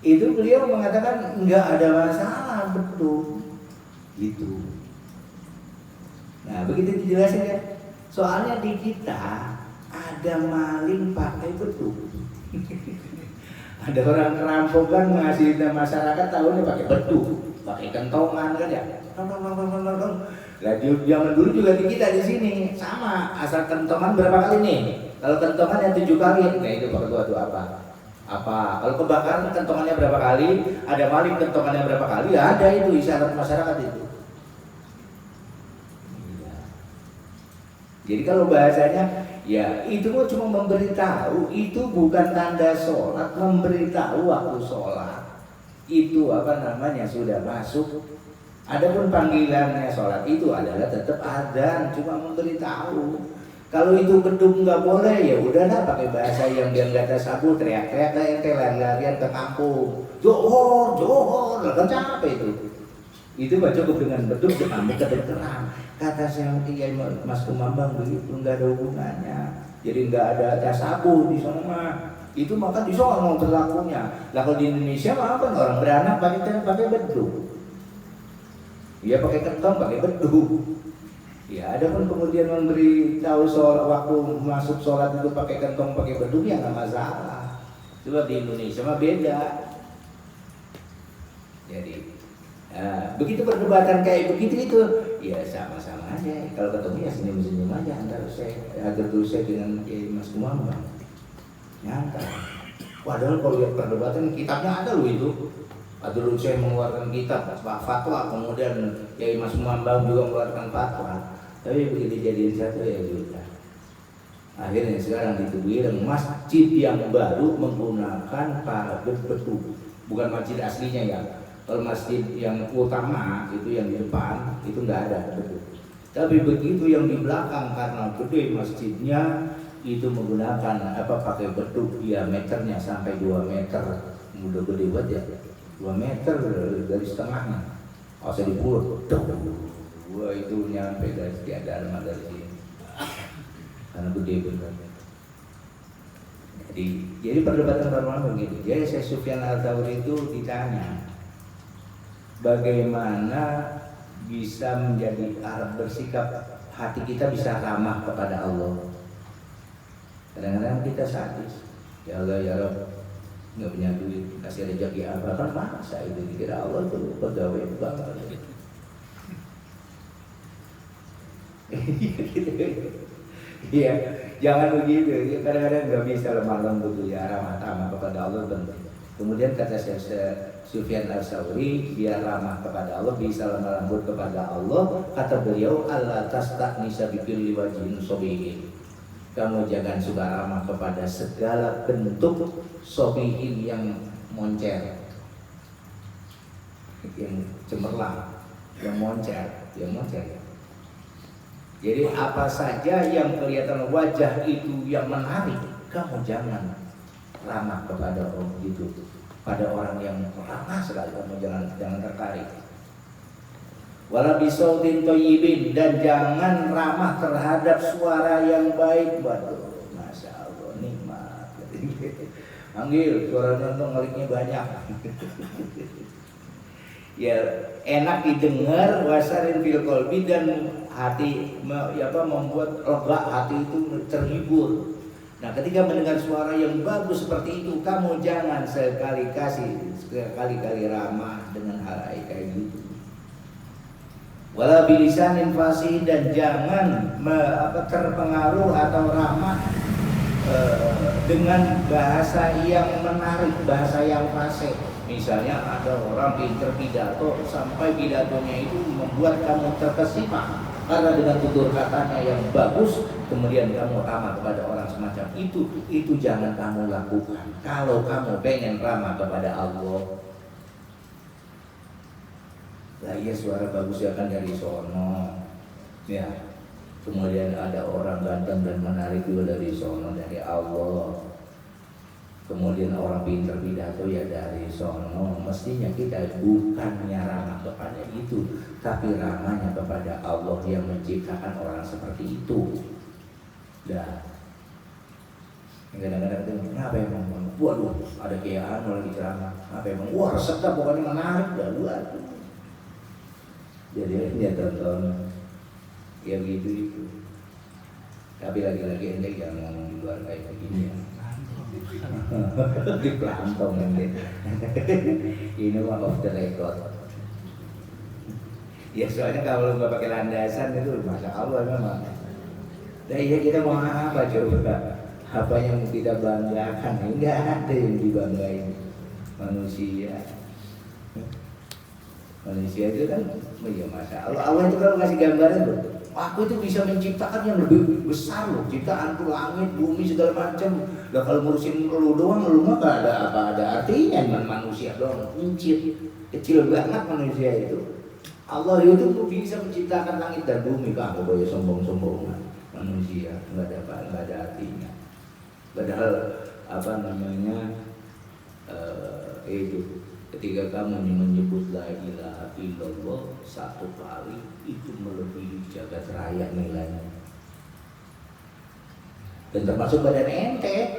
Speaker 1: Itu beliau mengatakan nggak ada masalah, betul, gitu. Nah begitu dijelasin ya, soalnya di kita ada maling pakai beduk. Ada orang kerampokan ngasih masyarakat tahunya pakai beduk, pakai kentongan kan ya. Nah, zaman dulu juga di kita di sini sama, asal kentongan berapa kali nih? Kalau kentongan yang 7 kali, nah itu pakai tuh apa? Kalau kebakaran kentongannya berapa kali? Ada maling kentongannya berapa kali? Ya, ada itu isyarat masyarakat itu. Ya. Jadi kalau bahasanya, ya itu cuma memberitahu, itu bukan tanda sholat, memberitahu waktu sholat. Itu sudah masuk. Adapun panggilannya sholat itu adalah tetap adzan, cuma memberitahu. Kalau itu beduk nggak boleh, ya udahlah pakai bahasa yang dia nggak tasabuh, teriak-teriak lah ente lari-larian ke kampung, johor, kan capek itu. Itu baca cukup dengan beduk kamu kedengeran. Kata saya Mas Kumambang begitu, nggak ada hubungannya. Jadi nggak ada tasabuh di sana. Itu maka di sana mau berlakunya. Lah kalau di Indonesia mah apa orang beranak pakai beduk. Dia pakai kentong, pakai beduk. Ya, ada pun kemudian memberi tahu soal waktu masuk sholat itu pakai kentong, pakai beduk ya nggak masalah. Coba di Indonesia mah beda. Jadi, begitu perdebatan kayak begitu itu, ya sama-sama aja. Kalau ketemu ya senyum-senyum aja antara saya dengan Mas Kumambang. Nyata. Padahal kalau lihat perdebatan kitabnya ada loh itu. Dulu saya mengeluarkan kitab fatwa, kemudian Kiai Mas Kumambang juga mengeluarkan fatwa. Tapi begitu jadiin satu ya sudah. Akhirnya sekarang dituduhin masjid yang baru menggunakan pagar beduk, bukan masjid aslinya ya. Kalau masjid yang utama itu yang di depan itu nggak ada beduk. Tapi begitu yang di belakang karena gede masjidnya itu menggunakan pakai beduk, diameternya sampai 2 meter, udah gede banget ya. 2 meter dari setengahnya, saya dipulur, wah itu nyampe dari tiada dari sini, karena gede benar. Jadi perdebatan normal begitu. Jadi Syekh Sufyan Al-Thawri itu ditanya, bagaimana bisa menjadi bersikap hati kita bisa ramah kepada Allah. Kadang-kadang kita sadis, ya Allah ya Rabb, nggak punya duit, kasih rezeki apa kan masa itu dikira Allah itu pegawai banget. Iya, jangan begitu. Kadang-kadang nggak bisa lemah lembut ya, ramah tamah kepada Allah penting. Kemudian kata Syekh Sufyan Al-Thawri, biar ramah kepada Allah, bisa lemah lembut kepada Allah. Kata beliau, Allah tasta'nisa bi kulli wajhin sabihin. Kamu jangan suka ramah kepada segala bentuk sobihin yang moncer, yang cemerlang, yang moncer. Jadi apa saja yang kelihatan wajah itu yang menarik, kamu jangan ramah kepada orang itu. Pada orang yang ramah sekali, kamu jangan tertarik. Wala bisautin thayyibin, dan jangan ramah terhadap suara yang baik. Waduh, Masya Allah, nikmat. Manggil, suara nonton ngeliknya banyak. Ya, enak didengar, wasarin fil qalbi, dan hati membuat lega, hati itu terhibur. Nah, ketika mendengar suara yang bagus seperti itu, kamu jangan sekali-kali ramah dengan hal kayak gitu. Wala bilisanin fasih, dan jangan terpengaruh atau ramah dengan bahasa yang menarik, bahasa yang fasih. Misalnya ada orang pinter pidato sampai pidatonya itu membuat kamu terkesima karena dengan tutur katanya yang bagus, kemudian kamu ramah kepada orang semacam itu jangan kamu lakukan. Kalau kamu pengen ramah kepada Allah, lah iya suara bagus ya kan dari sono, ya. Kemudian ada orang ganteng dan menarik juga dari sono, dari Allah. Kemudian orang pintar pidato ya dari sono. Mestinya kita bukannya ramah kepada itu, tapi ramahnya kepada Allah yang menciptakan orang seperti itu. Dan kadang-kadang itu kenapa emang? Waduh, ada kayaan lagi ceramah. Apa emang? Wah, resep dah pokoknya menarik dah. Waduh. Jadi dia tonton ya gitu itu. Tapi lagi-lagi ente jangan ngomong di luar kayak begini ya. Di pelantong ente. Ini mah off the record. Ya soalnya kalau nggak pakai landasan itu masya Allah memang. Nah iya kita mau apa coba? Apa yang kita banggakan? Enggak ada yang dibanggain manusia. Manusia itu kan, ya masya Allah. Allah itu kalau ngasih gambaran loh. Aku itu bisa menciptakan yang lebih besar loh. Ciptaan tuh langit, bumi segala macam. Lah kalau ngurusin lu doang, lu mah gak ada apa ada artinya. Manusia doang, kecil banget manusia itu. Allah itu tuh bisa menciptakan langit dan bumi. Kamu boleh sombong-sombongan manusia, nggak ada artinya. Padahal apa namanya itu ketika kamu menyebut la ilaha illallah satu kali itu melebihi jagat raya nilainya. Dan termasuk badan ente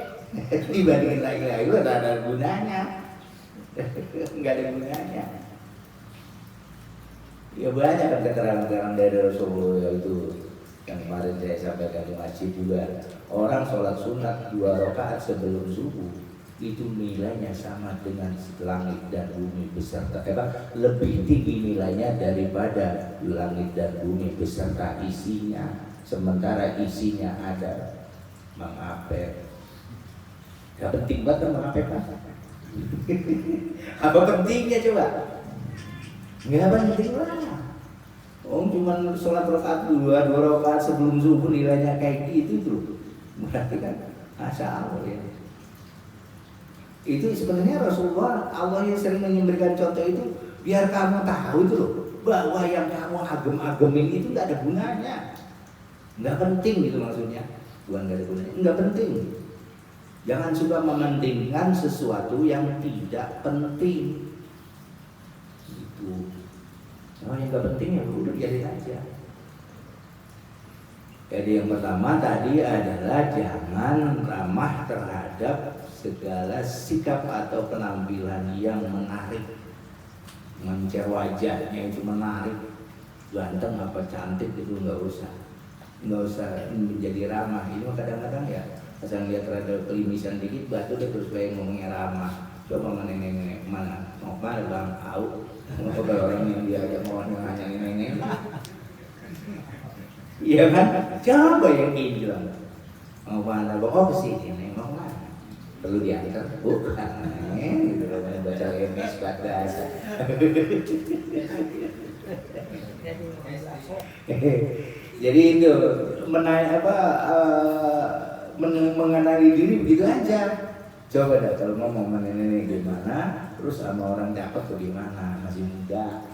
Speaker 1: dibandingin la ilaha illallah tidak ada gunanya. Nggak ada gunanya. Ya banyak kan keterangan-keterangan dari Rasulullah yaitu yang kemarin saya sampaikan di masjid juga. Orang sholat sunat 2 rakaat sebelum subuh itu nilainya sama dengan langit dan bumi beserta lebih tinggi nilainya daripada langit dan bumi beserta isinya, sementara isinya ada mengapet. Gak penting banget mengapet apa pentingnya coba? Gak penting lah. Cuma sholat rakaat 2 rakaat sebelum subuh nilainya kayak gitu tuh. Berarti kan masya Allah ya. Itu sebenarnya Rasulullah, Allah yang sering memberikan contoh itu biar kamu tahu itu loh, bahwa yang kamu agem-agemin itu nggak ada gunanya, nggak penting gitu maksudnya. Bukan nggak ada gunanya, nggak penting. Jangan suka mementingkan sesuatu yang tidak penting. Itu. Kalau yang nggak penting ya udah biarin aja. Jadi yang pertama tadi adalah jangan ramah terhadap segala sikap atau penampilan yang menarik, mencer wajahnya itu menarik, ganteng apa cantik itu nggak usah menjadi ramah. Ini kadang-kadang ya asal lihat rada kelimisan dikit batu deh terus pengen ngomongnya ramah. Coba mana nenek mana mau mana bang tahu mau kalau orang yang diajak mau nanya nenek. Iya kan? Coba yang ini bilang mau mana bang? Oh kesini nih mau mana? Perlu diantar bukan gitu namanya baca MS bahasa. Jadi itu mengenali diri begitu aja. Coba dah kalau mau nenek gimana, terus sama orang dapat tuh gimana, masih muda.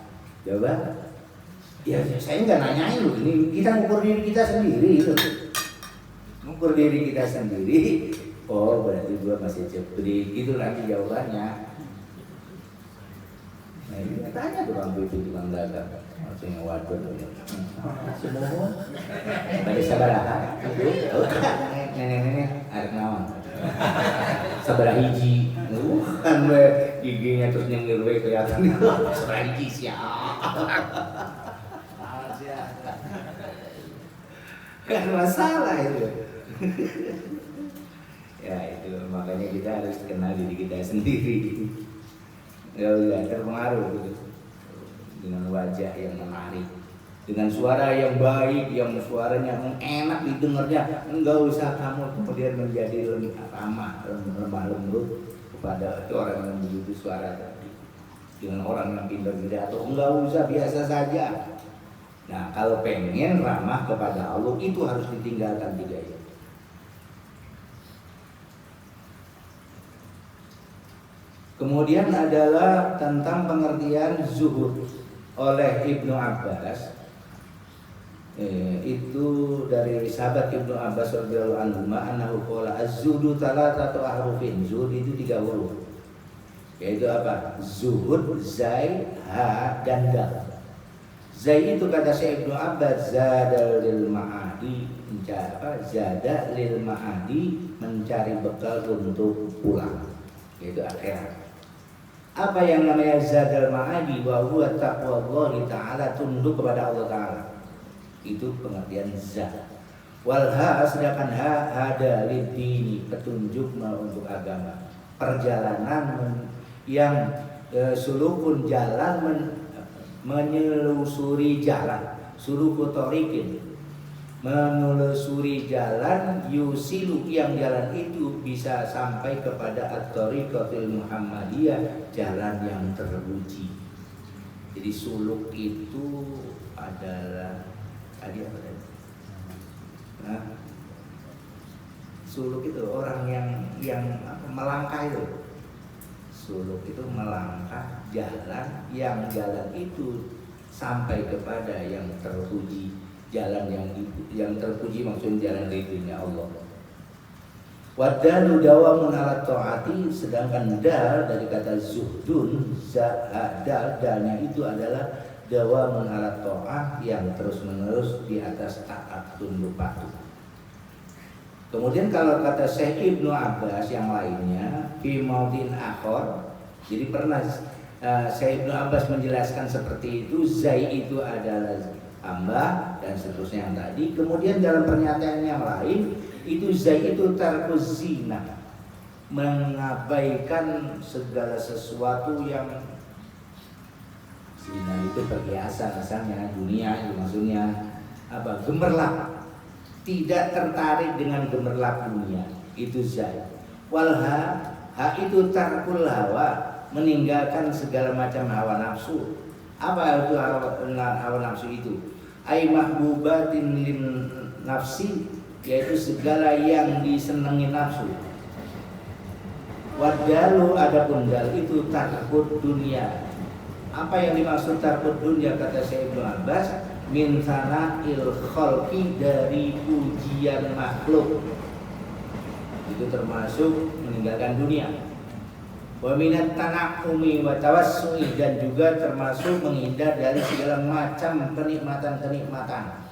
Speaker 1: Coba. Ya saya nggak nanyain loh, ini kita ngukur diri kita sendiri gitu. Ngukur diri kita sendiri. Oh berarti gua masih cepet gitu nanti jawabannya. Nah ini tanya tuh orang itu tukang dagang, maksudnya waduh semua. Tadi sabar nenek ada naon. Sabar hiji, kan giginya terus nyengir we kelihatan. Sabar hiji siapa? Kan masalah itu. Ya itu makanya kita harus kenal diri kita sendiri. Ya udah terpengaruh gitu. Dengan wajah yang menarik, dengan suara yang baik, yang suaranya enak didengarnya. Enggak usah kamu kemudian menjadi ramah, lemah lembut kepada orang yang begitu suara tadi. Dengan orang yang pintar pidato, enggak usah, biasa saja. Nah kalau pengen ramah kepada Allah itu harus ditinggalkan 3 itu. Kemudian adalah tentang pengertian zuhud oleh Ibnu Abbas. Itu dari sahabat Ibnu Abbas radhiyallahu anhu annahu qala az-zuhdu thalathatu ahrufin. Zuhud itu 3 huruf. Yaitu apa? Zuhud, zai, ha, dan dal. Zai itu kata Syekh Ibnu Abbas zada lil ma'adi, zada lil ma'adi, mencari bekal untuk pulang, yaitu akhirat. Apa yang namanya zadal ma'adi? Wa huwa taqwallahi ta'ala, tunduk kepada Allah Ta'ala. Itu pengertian zat. Wal ha, sedangkan ha ada lidini, petunjuk untuk agama. Perjalanan yang sulukun jalan menyelusuri jalan, suluku thoriqin, menelusuri jalan, yusilu, yang jalan itu bisa sampai kepada at-thariqatil Muhammadiyah, jalan yang terpuji. Jadi suluk itu adalah tadi apa tadi? Nah, suluk itu orang yang melangkah itu. Suluk itu melangkah jalan, yang jalan itu sampai kepada yang terpuji, jalan yang terpuji, maksudnya jalan ridhonya Allah. Wadalu dawamun ala ta'ati, sedangkan dal dari kata zuhdun, dalnya itu adalah dawamun ala ta'ah, yang terus menerus di atas taat, tunduk patuh. Kemudian kalau kata Syekh Ibnu Abbas yang lainnya fi maudin akhor, jadi pernah Syekh Ibnu Abbas menjelaskan seperti itu, zai itu adalah hamba dan seterusnya yang tadi. Kemudian dalam pernyataan yang lain itu zai itu tarkuz zina, mengabaikan segala sesuatu yang zina itu perhiasan misalnya, dunia itu maksudnya apa? Gemerlap, tidak tertarik dengan gemerlap dunia, itu zai. Walha, ha itu tarkul hawa, meninggalkan segala macam hawa nafsu. Apa itu hawa nafsu itu? Ai mahbubatin lin nafsi, yaitu segala yang disenangi nafsu. Wadalu, adapun dal itu takut dunia. Apa yang dimaksud takut dunia kata Syekh Ibnu Abbas? Min sana'il khalqi, dari pujian makhluk. Itu termasuk meninggalkan dunia. Wa minat tana'umi wa tawassu'i, dan juga termasuk menghindar dari segala macam kenikmatan-kenikmatan.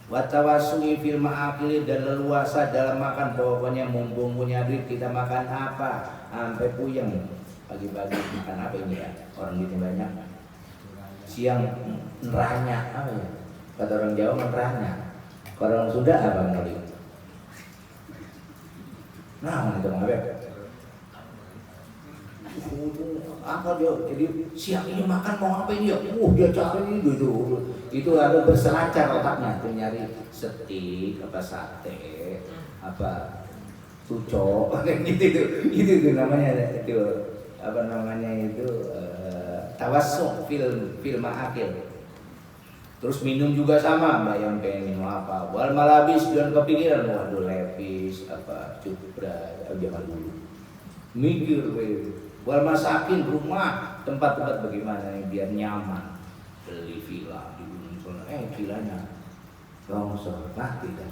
Speaker 1: Wa tawassu'i fil ma'akili, dan leluasa dalam makan. Pokoknya mumpung punya duit kita makan apa sampai puyeng. Pagi-pagi makan apa ini ya? Orang duitnya banyak. Siang nerahnya apa ya? Kata orang Jawa nerahnya. Kalau orang Sunda apa namanya? Nah, itu apa? Apa dia? Jadi siang ini makan mau apa ini ya? Dia cari itu ada berselancar otaknya tuh nyari steak, apa sate, apa tucok, itu namanya itu apa namanya itu tawassuk fil ma'akil. Terus minum juga sama, mbak yang pengen minum apa? Wal malabis, dan kepikiran waduh lepis apa cupra zaman dulu. Mikir wal masakin, rumah, tempat-tempat bagaimana yang biar nyaman. Beli villa di Gunung Sono, villanya longsor, tidak.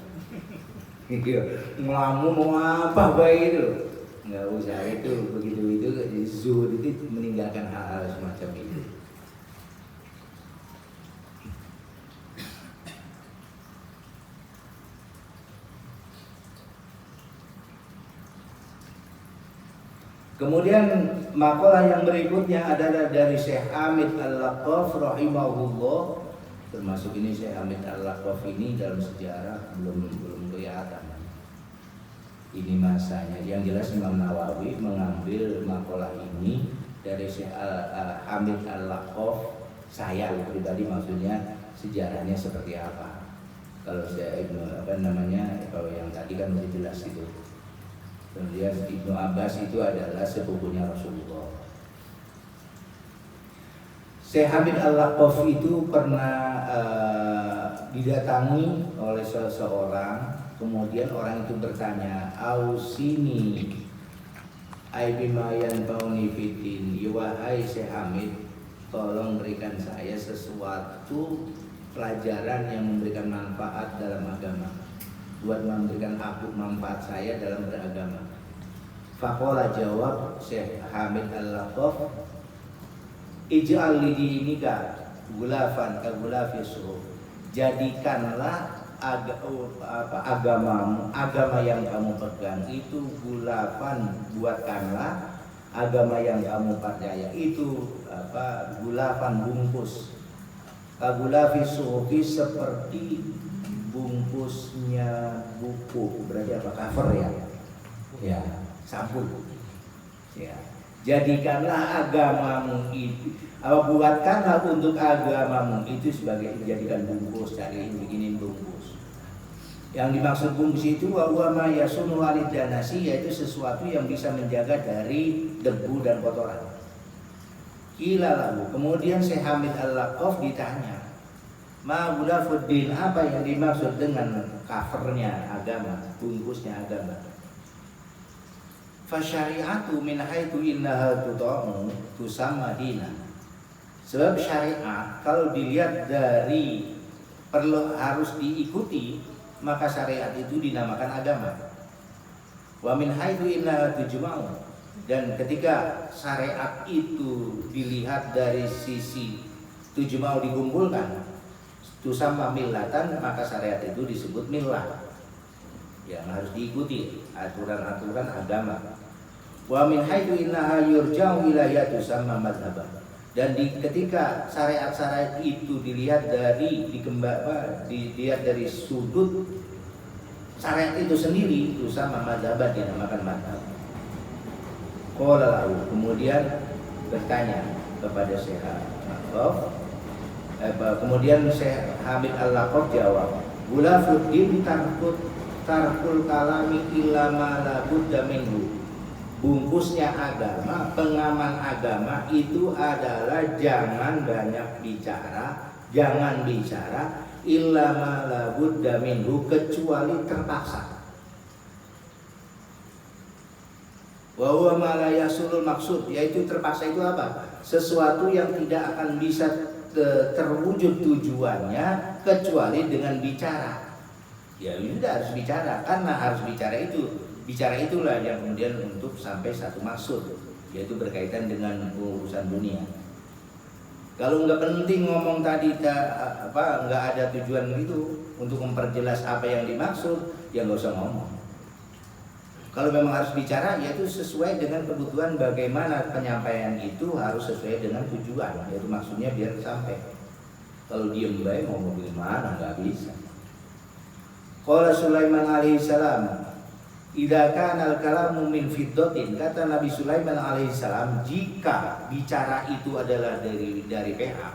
Speaker 1: Ngelamun mau apa baik itu? Nggak usah itu, begitu itu zuhud itu meninggalkan hal-hal semacam itu. Kemudian makalah yang berikutnya adalah dari Syekh Hamid Al-Laqaf rahimahullah. Termasuk ini Syekh Hamid Al-Laqaf ini dalam sejarah belum kelihatan. Ini masanya. Yang jelas Imam Nawawi mengambil makalah ini dari Syekh Hamid Al-Laqaf. Saya pribadi maksudnya sejarahnya seperti apa. Kalau saya apa namanya, kalau yang tadi kan sudah jelas itu. Kemudian Ibnu Abbas itu adalah sepupunya Rasulullah. Syekh Hamid Al-Laqaf itu pernah didatangi oleh seseorang. Kemudian orang itu bertanya, "Ausini ai bima yanfa'uni fiddin." Wahai Syekh Hamid, tolong berikan saya sesuatu pelajaran yang memberikan manfaat dalam agama, buat memberikan aku manfaat saya dalam beragama. Faqala jawab Syekh Hamid Al-Laqaf, ij'al li dinika gulafan ka gulafi suhuf. Jadikanlah agamamu, agama yang kamu pegang itu gulafan, buatkanlah agama yang kamu percaya itu gulafan, bungkus. Kagulafi suhufi, seperti bungkusnya buku, berarti apa? Cover ya? Ya, sampul. Ya. Jadikanlah agamamu itu, buatkanlah untuk agamamu itu sebagai jadikan bungkus, dari bikinin bungkus. Yang dimaksud bungkus itu wa ma yasunu walidanasi, yaitu sesuatu yang bisa menjaga dari debu dan kotoran. Kila lalu, kemudian Syekh Hamid Al-Laqaf ditanya, ma gulafuddin, apa yang dimaksud dengan covernya agama, bungkusnya agama? Fasyari'atu min haitsu innaha tuta'u tusamma dina. Sebab syariat kalau dilihat dari perlu harus diikuti, maka syariat itu dinamakan agama. Wa min haitsu innaha tujma'u, dan ketika syariat itu dilihat dari sisi tujma'u, dikumpulkan, tusamma millatan, maka syariat itu disebut millah, yang harus diikuti aturan-aturan agama. Wa min haitsu innaha yurja'u ila tusamma madzhaban, dan ketika syariat-syariat itu dilihat dari dilihat dari sudut syariat itu sendiri, tusamma madzhaban, dinamakan madzhab. Qala lahu, kemudian bertanya kepada Syekh Al-Laqaf, kemudian Syekh Hamid Al-Laqaf jawab, gulafuddin tarkul kalami illa ma la budda minhu. Bungkusnya agama, pengaman agama itu adalah jangan banyak bicara, jangan bicara illa ma la budda minhu, kecuali terpaksa. Wa huwa ma la yasulul maksud, yaitu terpaksa itu apa? Sesuatu yang tidak akan bisa terwujud tujuannya kecuali dengan bicara. Ya sudah, harus bicara, karena harus bicara itu. Bicara itulah yang kemudian untuk sampai satu maksud, yaitu berkaitan dengan urusan dunia. Kalau nggak penting ngomong tadi nggak ada tujuan itu untuk memperjelas apa yang dimaksud, ya nggak usah ngomong. Kalau memang harus bicara, yaitu sesuai dengan kebutuhan, bagaimana penyampaian itu harus sesuai dengan tujuan, yaitu maksudnya biar sampai. Kalau diem baik mau bagaimana, nggak bisa. Qala Sulaiman alaihissalam, idza kana al-kalamu min fiddatin, kata Nabi Sulaiman alaihissalam, jika bicara itu adalah dari perak,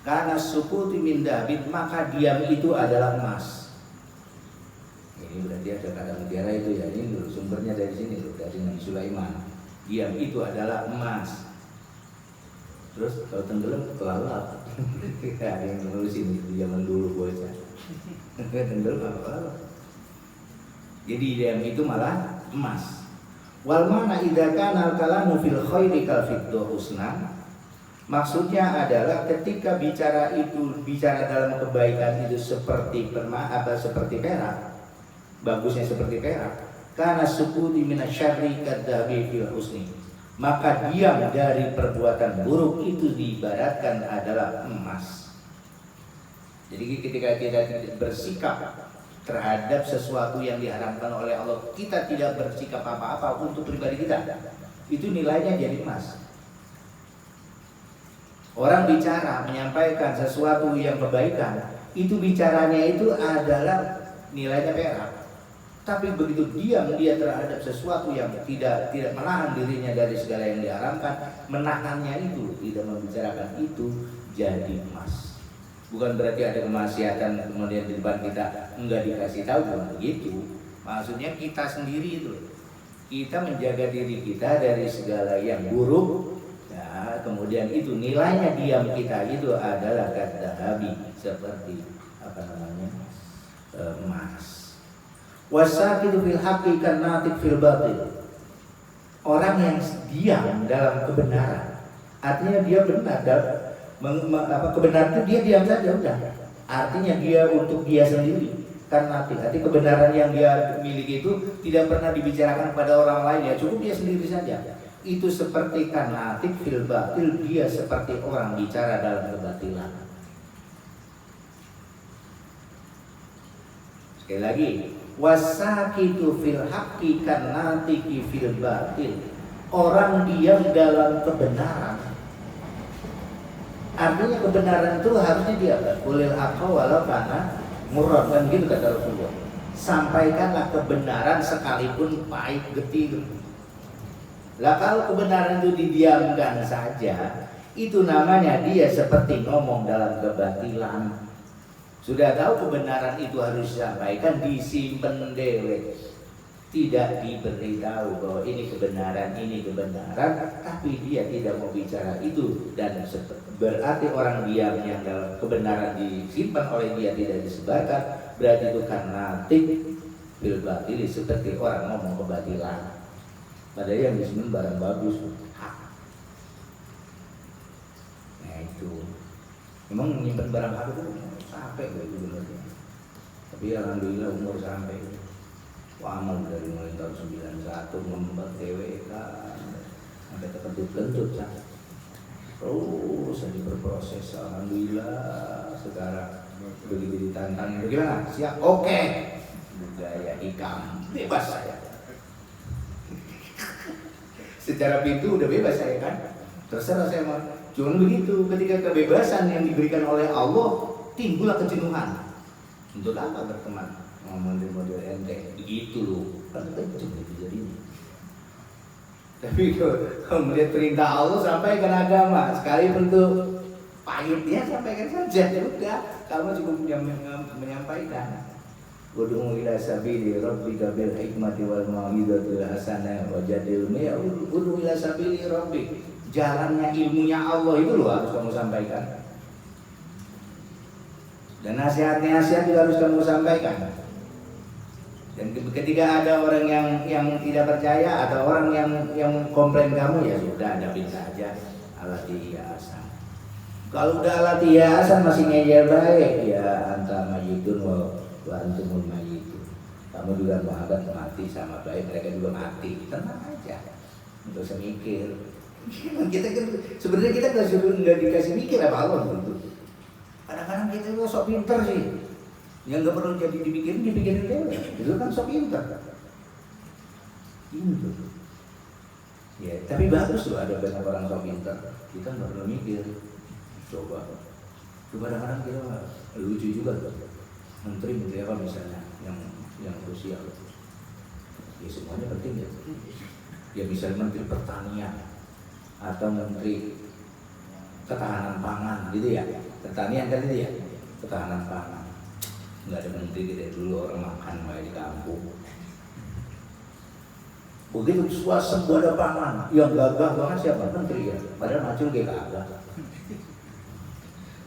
Speaker 1: kana sukuti min dahabin, maka diam itu adalah emas. Ini berarti ada kata mutiara itu ya, ini dulu sumbernya dari sini loh, dari Nabi Sulaiman. Diam itu adalah emas. Terus kalau tenggelam kelelap. Ada yang menulis ini zaman dulu bocah. Tenggelam apa? Jadi diam itu malah emas. Wal mana idza kana al-kalamu fil khairi kal fiddah husna. Maksudnya adalah ketika bicara itu bicara dalam kebaikan itu seperti seperti perak. Bagusnya seperti perak, karena sukuti minasyarri kadzabi fil husni, maka diam dari perbuatan buruk itu diibaratkan adalah emas. Jadi ketika kita bersikap terhadap sesuatu yang diharamkan oleh Allah, kita tidak bersikap apa-apa untuk pribadi kita, itu nilainya jadi emas. Orang bicara menyampaikan sesuatu yang kebaikan, itu bicaranya itu adalah nilainya perak. Tapi begitu diam dia terhadap sesuatu yang tidak menahan dirinya dari segala yang diharamkan, menahannya itu, tidak membicarakan itu, jadi emas. Bukan berarti ada kemaksiatan kemudian di depan kita enggak dikasih tahu, bukan begitu. Maksudnya kita sendiri itu, kita menjaga diri kita dari segala yang buruk. Nah, kemudian itu nilainya diam kita itu adalah kadzahabi, seperti emas. Wasakitu fil haqqi kan natik fil batil. Orang yang diam dalam kebenaran, artinya dia benar, kebenaran itu dia diam saja udah, Artinya dia untuk dia sendiri. Kan natik, arti kebenaran yang dia miliki itu tidak pernah dibicarakan kepada orang lain, ya cukup dia sendiri saja. Itu seperti kan natik fil batil, dia seperti orang bicara dalam kebatilan. Sekali lagi, wasakitu fil haqqi kan natiki fil batil. Orang diam dalam kebenaran. Artinya kebenaran itu harusnya dia kulil haqqa walau kana murad, kan gitu kata Rasulullah. Sampaikanlah kebenaran sekalipun pahit getih. Lah kalau kebenaran itu didiamkan saja, itu namanya dia seperti ngomong dalam kebatilan. Sudah tahu kebenaran itu harus disampaikan, disimpan dewe. Tidak diberitahu bahwa ini kebenaran, tapi dia tidak mau bicara itu. Dan berarti orang diam yang dalam kebenaran disimpan oleh dia tidak disebarkan, berarti itu karena bil batil, seperti orang ngomong kebatilan. Padahal yang disimpan barang bagus, hak. Nah itu memang menyimpan barang hak itu sampai begitu benernya. Tapi alhamdulillah umur sampai. Amal dari mulai tahun 91 membuat TWK sampai terkentut-kentut ya. Terus saja berproses, alhamdulillah sekarang begitu ditantang, bagaimana? Siap? Oke. Budaya hikam, bebas saya. Secara pintu udah bebas saya kan, terserah saya mau. Cuma begitu, ketika kebebasan yang diberikan oleh Allah, timbullah kejenuhan. Untuk apa berteman? Model ente begitu loh, kan kenceng itu jadinya. Tapi kalau melihat perintah Allah sampaikan agama, sekali bentuk pahitnya sampaikan saja. Udah, kamu cukup menyampaikan. Ud'u ila sabili rabbika bil hikmati wal mau'izatil hasanah wajadilni ud'u ila sabili rabbik. Jalannya ilmunya Allah itu loh harus kamu sampaikan. Dan nasihat-nasihat juga harus kamu sampaikan. Dan ketika ada orang yang tidak percaya atau orang yang komplain kamu, ya sudah hadapin saja, alati hasan. Kalau udah alati hasan masih ngeyel baik, ya anta mayitun wa antumul mayitun. Kamu juga sahabat mati sama baik, mereka juga mati. Tenang aja, nggak usah mikir. Kita kan sebenarnya kita nggak dikasih mikir apa Allah gitu. Kadang-kadang kita juga sok pinter sih. Yang nggak perlu jadi dipikirin dewe. Itu kan sok pintar. Itu. Ya, tapi bagus loh ada banyak orang sok pintar. Kita nggak perlu mikir. Coba. Kadang-kadang kita lucu juga tuh. Menteri apa misalnya yang krusial. Ya semuanya penting ya. Ya misalnya Menteri Pertanian atau Menteri Ketahanan Pangan gitu ya. Pertanian kan itu ya. Ketahanan pangan. Nggak ada menteri kita dulu orang makan di kampung. Begitu suasembada pangan yang gagah banget siapa? Menteri ya. Padahal macul kayak gagah.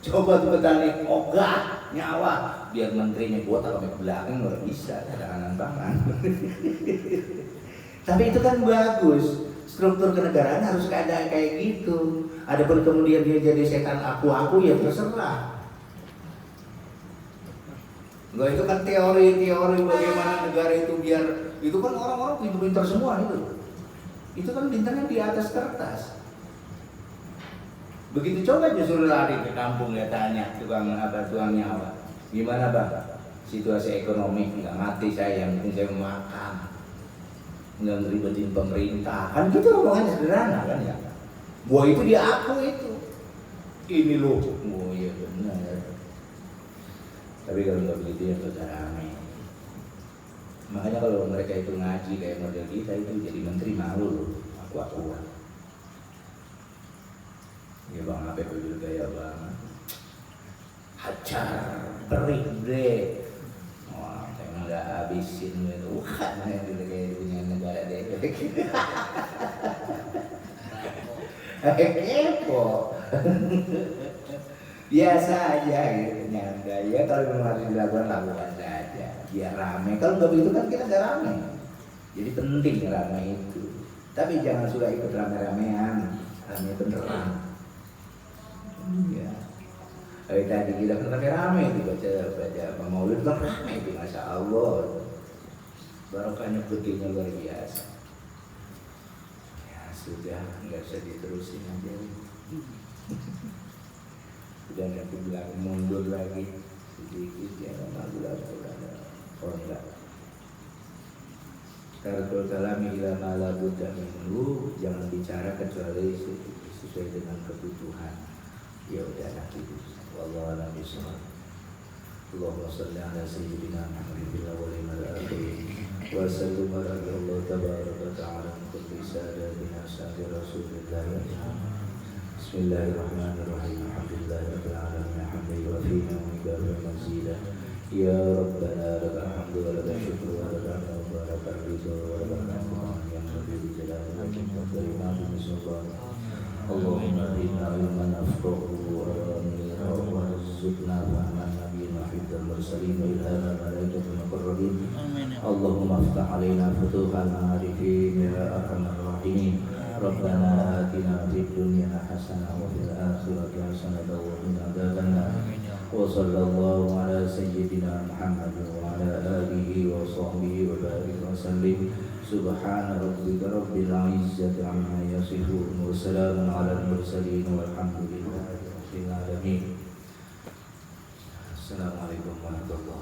Speaker 1: Coba tuh petani ogah nyawa biar menterinya buat apa ke belakang nggak bisa ketahanan pangan. Tapi itu kan bagus. Struktur kenegaraan harus keadaan kayak gitu. Adapun kemudian dia jadi setan aku ya terserah. Enggak, itu kan teori bagaimana negara itu biar itu kan orang-orang pintar-pintar semua itu. Itu kan bintangnya di atas kertas. Begitu coba justru lari ke kampung dia tanya tukang nyawa. Gimana Bang? Situasi ekonomi nggak mati saya, yang penting saya makan. Nggak ngeribetin pemerintah. Kan gitu omongannya sederhana kan ya. Gua itu dia aku itu. Ini loh. Oh iya benar. Tapi kalau nggak begitu ya sudah ramai. Makanya kalau mereka itu ngaji kayak model kita itu jadi menteri malu loh. Aku. Ya Bang apa itu gaya banget. Hajar, perik deh. Wah, saya nggak habisin itu. Bukan yang gitu kayak punya negara deh. Kepo. Biasa aja gitu nyangga ya, kalau memang harus dilakukan lakukan saja biar ramai. Kalau nggak begitu kan kita nggak ramai. Jadi penting ramai itu. Tapi jangan sudah ikut rame-ramean, ramai beneran. Ya. Hari tadi kita kan rame itu baca maulid kan rame itu, masya Allah. Barokahnya begini luar biasa. Ya sudah, nggak usah diterusin aja. Sudah nanti bilang mundur lagi sedikit ya, oh enggak. Tarkul kalami ila ma la budda minhu, jangan bicara kecuali sesuai dengan kebutuhan. Ya udah nanti wallahu a'lam bishawab. Allahumma shalli ala sayyidina Muhammadin fil awwalin wal akhirin wa sallim ala Allah tabaraka wa ta'ala kulli sadatina sadi Rasulillah. Bismillahirrahmanirrahim. Alhamdulillahirabbil alamin. Hamdan yuwafina wa yukafi'u mazida. Ya Rabbana lakal hamdu wa lakal syukru wa lakal hamdu wa lakal ridha wa lakal hamdu yang lebih jalani wa kita terima bismillah. Allahumma inna ilman afqahu wa ramina wa rizqna fahman nabiyina hibdal mursalin wa ilhama malaikatul muqarrabin. Allahumma aftah alaina futuhal arifin ya arhamar rahimin. Rabbana atina fid dunya hasanah wa fil akhirati hasanah wa qina adzabannar. Wa sallallahu ala sayyidina Muhammad wa ala alihi wa sahbihi wa barik wa sallim. Subhana rabbika rabbil izzati amma yasifun wa salamun ala al-mursalin walhamdulillahi rabbil alamin. Assalamualaikum warahmatullahi wabarakatuh.